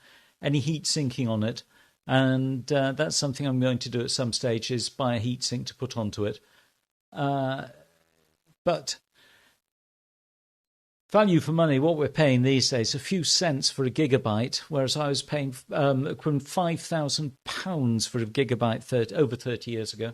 any heat sinking on it. And that's something I'm going to do at some stage, is buy a heat sink to put onto it. But value for money, what we're paying these days, a few cents for a gigabyte, whereas I was paying £5,000 for a gigabyte over 30 years ago.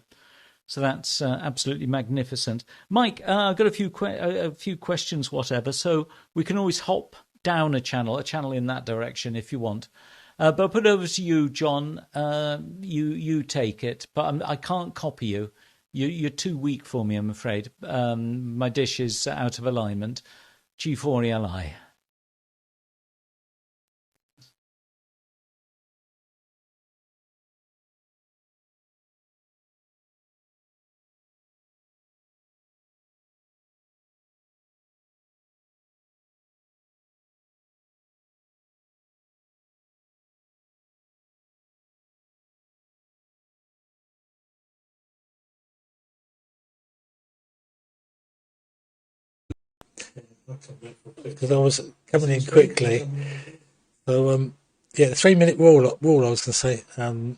So that's absolutely magnificent. Mike, I've got a few questions, whatever, so we can always hop down a channel in that direction if you want. But I'll put it over to you, John. You take it, but I can't copy you. You're too weak for me, I'm afraid. My dish is out of alignment. G4ELI. Because I was coming in quickly. So, the 3-minute rule I was going to say,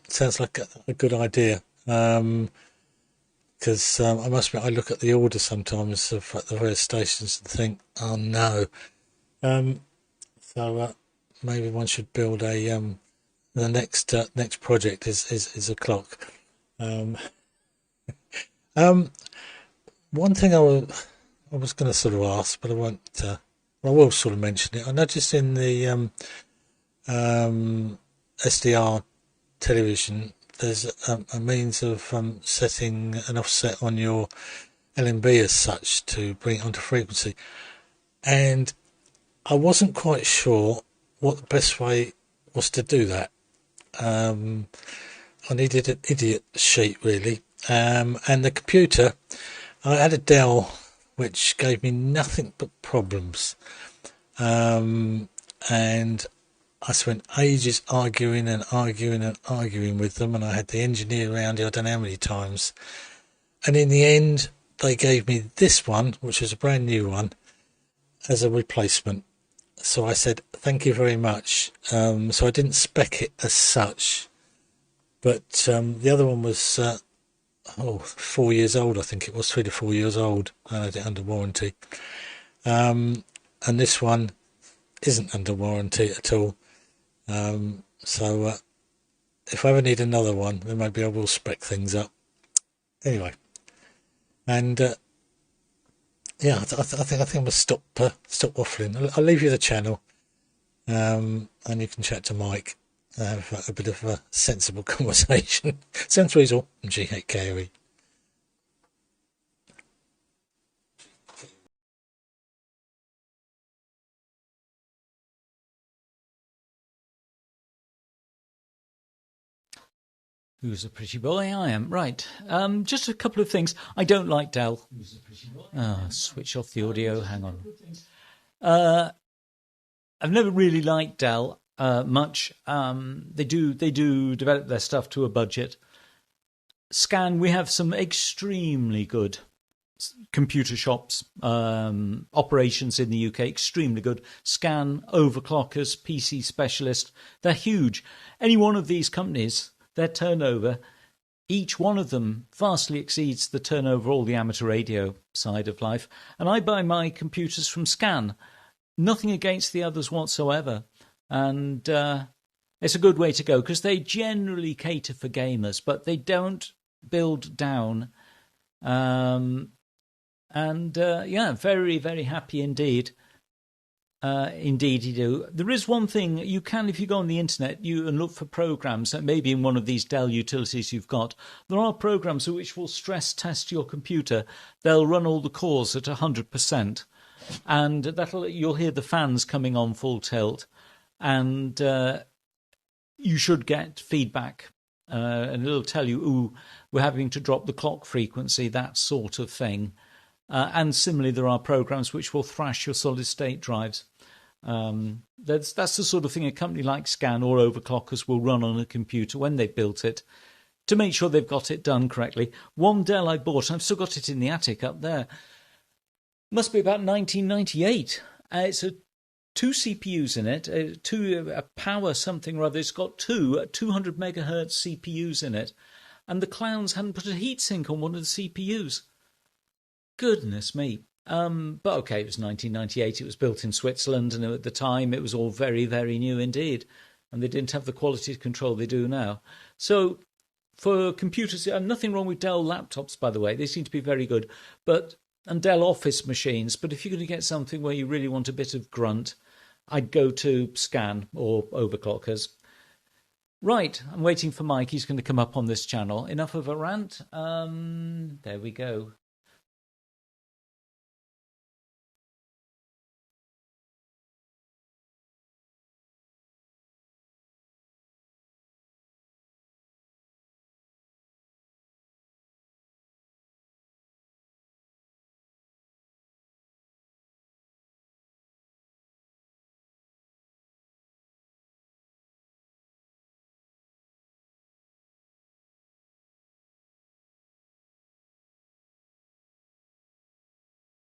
sounds like a good idea. Because I must admit, I look at the order sometimes of the various stations and think, oh no. So maybe one should build the next project is a clock. One thing I was going to sort of ask, but I won't. I will sort of mention it. I noticed in the SDR television, there's a means of setting an offset on your LNB as such to bring it onto frequency, and I wasn't quite sure what the best way was to do that. I needed an idiot sheet really, and the computer. I had a Dell which gave me nothing but problems, and I spent ages arguing with them, and I had the engineer around here I don't know how many times, and in the end they gave me this one, which was a brand new one, as a replacement. So I said thank you very much. So I didn't spec it as such, but the other one was 4 years old, I think it was 3 to 4 years old. I had it under warranty, and this one isn't under warranty at all. So if I ever need another one, then maybe I will spec things up. Anyway, and I think I'm gonna stop waffling. I'll leave you the channel, and you can chat to Mike. Have a bit of a sensible conversation. Sounds reasonable. G8KOE. Who's a pretty boy? I am. Right. Just a couple of things. I don't like Dell. Who's a pretty boy? Switch off the audio. Hang on. I've never really liked Dell. Much. They do develop their stuff to a budget. Scan, we have some extremely good computer shops, operations in the UK, extremely good. Scan, overclockers, PC specialist, they're huge. Any one of these companies, their turnover each one of them vastly exceeds the turnover of all the amateur radio side of life. And I buy my computers from Scan. Nothing against the others whatsoever. And it's a good way to go because they generally cater for gamers, but they don't build down. Very, very happy indeed. Indeed you do. There is one thing you can, if you go on the internet and look for programs, maybe in one of these Dell utilities you've got, there are programs which will stress test your computer. They'll run all the cores at 100%, and you'll hear the fans coming on full tilt, and you should get feedback, and it'll tell you, ooh, we're having to drop the clock frequency, that sort of thing. And similarly, there are programs which will thrash your solid-state drives. That's the sort of thing a company like Scan or Overclockers will run on a computer when they've built it to make sure they've got it done correctly. One Dell I bought, I've still got it in the attic up there, must be about 1998. It's two CPUs in it, a power something or other. It's got two 200 megahertz CPUs in it, and the clowns hadn't put a heatsink on one of the CPUs. Goodness me. But okay, it was 1998. It was built in Switzerland, and at the time it was all very, very new indeed. And they didn't have the quality control they do now. So for computers, nothing wrong with Dell laptops, by the way. They seem to be very good. And Dell Office machines. But if you're going to get something where you really want a bit of grunt, I'd go to Scan or Overclockers. Right, I'm waiting for Mike. He's going to come up on this channel. Enough of a rant. There we go.